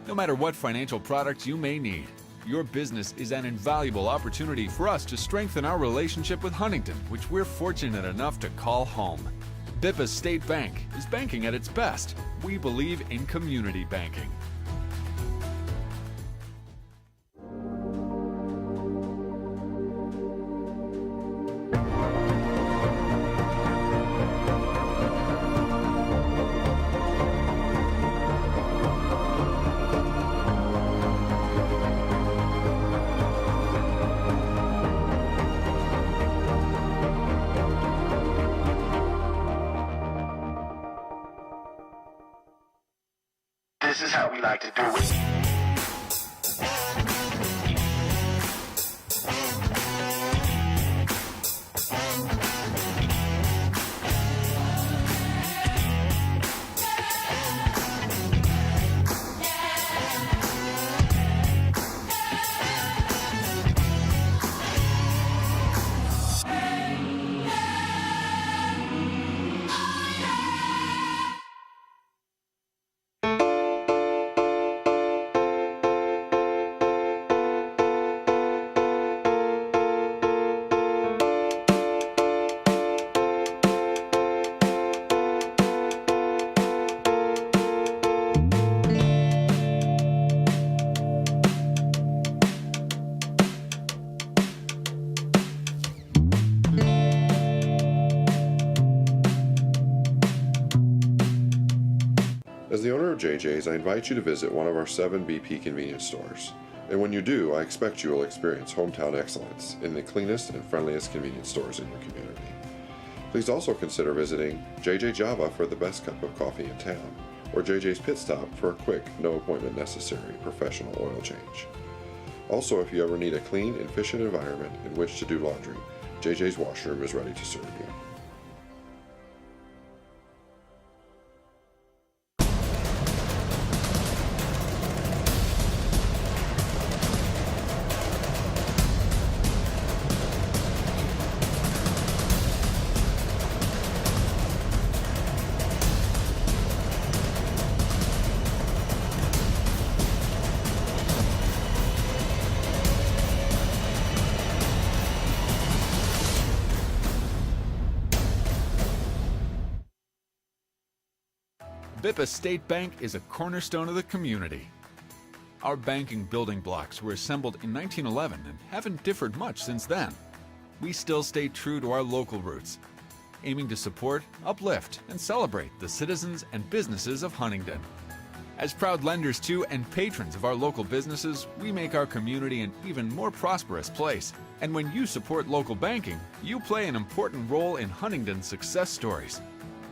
No matter what financial products you may need, your business is an invaluable opportunity for us to strengthen our relationship with Huntington, which we're fortunate enough to call home. Bippa State Bank is banking at its best. We believe in community banking. This is how we like to do it. As the owner of JJ's, I invite you to visit one of our 7 BP convenience stores. And when you do, I expect you will experience hometown excellence in the cleanest and friendliest convenience stores in your community. Please also consider visiting JJ Java for the best cup of coffee in town, or JJ's Pit Stop for a quick, no appointment necessary professional oil change. Also, if you ever need a clean and efficient environment in which to do laundry, JJ's Washroom is ready to serve you. Bippa State Bank is a cornerstone of the community. Our banking building blocks were assembled in 1911 and haven't differed much since then. We still stay true to our local roots, aiming to support, uplift, and celebrate the citizens and businesses of Huntington. As proud lenders to and patrons of our local businesses, we make our community an even more prosperous place. And when you support local banking, you play an important role in Huntington's success stories.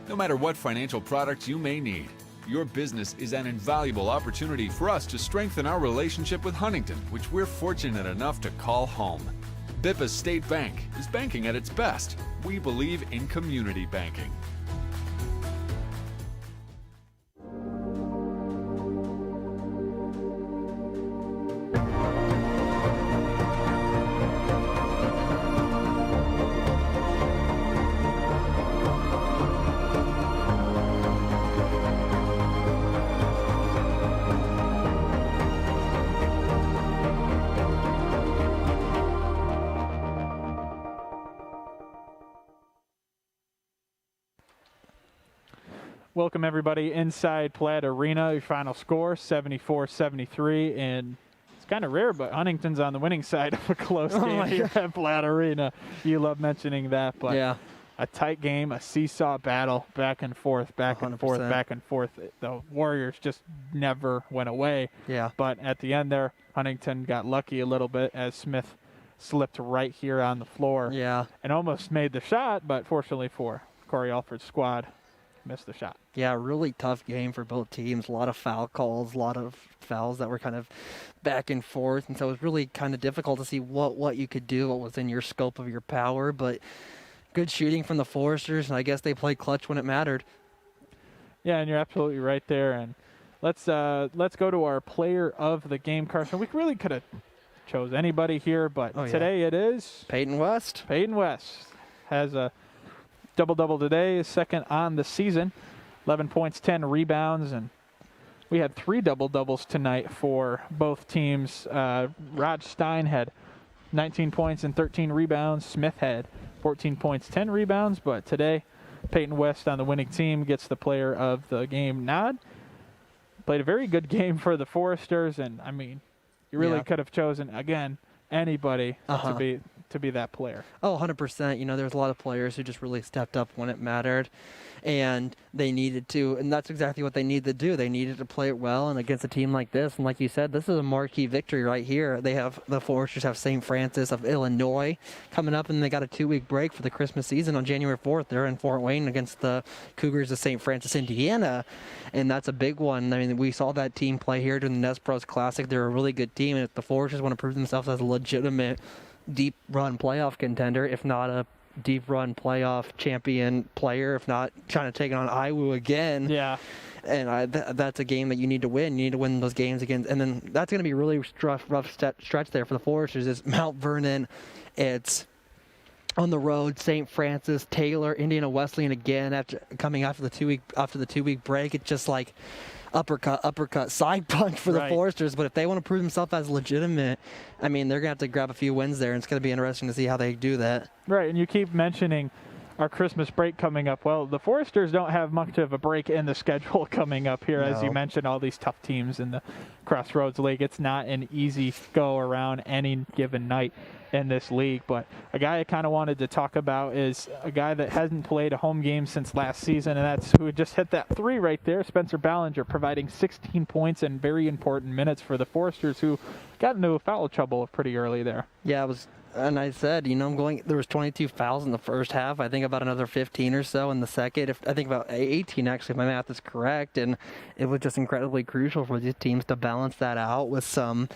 No matter what financial products you may need, your business is an invaluable opportunity for us to strengthen our relationship with Huntington, which we're fortunate enough to call home. Bippa State Bank is banking at its best. We believe in community banking. Welcome everybody inside Platt Arena. Your final score 74-73, and it's kind of rare, but Huntington's on the winning side of a close game here at Platt Arena. You love mentioning that, but Yeah. a tight game, a seesaw battle, back and forth, back and forth, 100%. back and forth. The Warriors just never went away. Yeah. But at the end there, Huntington got lucky a little bit as Smith slipped right here on the floor. Yeah. And almost made the shot, but fortunately for Corey Alford's squad, missed the shot. Yeah, really tough game for both teams. A lot of foul calls, a lot of fouls that were kind of back and forth. And so it was really kind of difficult to see what you could do, what was in your scope of your power. But good shooting from the Foresters, and I guess they played clutch when it mattered. Yeah, and you're absolutely right there. And let's go to our player of the game, Carson. We really could have chose anybody here, but today it is Peyton West. Peyton West has a double-double today, is second on the season. 11 points, 10 rebounds, and we had 3 double-doubles tonight for both teams. Rod Stein had 19 points and 13 rebounds. Smith had 14 points, 10 rebounds, but today Peyton West on the winning team gets the player of the game nod. Played a very good game for the Foresters, and, I mean, you really could have chosen, again, anybody to be that player. Oh, 100%. You know, there's a lot of players who just really stepped up when it mattered, and they needed to, and that's exactly what they needed to do. They needed to play it well, and against a team like this, and like you said, this is a marquee victory right here. The Foresters have St. Francis of Illinois coming up, and they got a 2-week break for the Christmas season on January 4th. They're in Fort Wayne against the Cougars of St. Francis, Indiana, and that's a big one. I mean, we saw that team play here during the Nez Pros Classic. They're a really good team, and if the Foresters want to prove themselves as a legitimate deep run playoff contender, if not a deep run playoff champion player, if not trying to take it on IWU again. Yeah. And that's a game that you need to win. You need to win those games again. And then that's going to be a really rough stretch there for the Foresters. Is Mount Vernon, it's on the road, St. Francis, Taylor, Indiana Wesleyan again after the 2-week break. It's just like uppercut, side punch for the Foresters. But if they want to prove themselves as legitimate, I mean, they're going to have to grab a few wins there, and it's going to be interesting to see how they do that. Right, and you keep mentioning our Christmas break coming up. Well, the Foresters don't have much of a break in the schedule coming up here. As you mentioned, all these tough teams in the Crossroads League. It's not an easy go around any given night in this league. But a guy I kind of wanted to talk about is a guy that hasn't played a home game since last season, and that's who just hit that 3 right there, Spencer Ballinger, providing 16 points and very important minutes for the Foresters, who got into foul trouble pretty early there. Yeah, it was. And I said, there was 22 fouls in the first half. I think about another 15 or so in the second. I think about 18, actually, if my math is correct. And it was just incredibly crucial for these teams to balance that out with some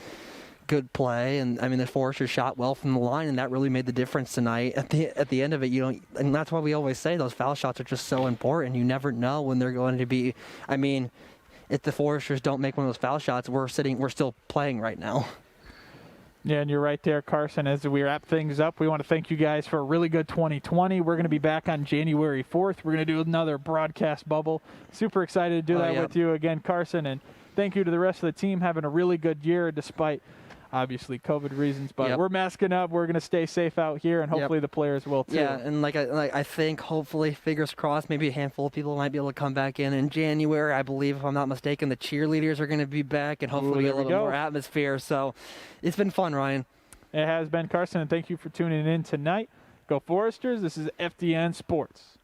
good play. And, the Foresters shot well from the line, and that really made the difference tonight. At the end of it, and that's why we always say those foul shots are just so important. You never know when they're going to be. If the Foresters don't make one of those foul shots, we're still playing right now. Yeah, and you're right there, Carson. As we wrap things up, we want to thank you guys for a really good 2020. We're going to be back on January 4th. We're going to do another broadcast bubble. Super excited to do that with you again, Carson. And thank you to the rest of the team, having a really good year despite, obviously, COVID reasons. But we're masking up. We're going to stay safe out here, and hopefully the players will too. Yeah, and I think, hopefully, fingers crossed, maybe a handful of people might be able to come back in January. I believe, if I'm not mistaken, the cheerleaders are going to be back, and hopefully a little more atmosphere. So it's been fun, Ryan. It has been, Carson, and thank you for tuning in tonight. Go Foresters. This is FDN Sports.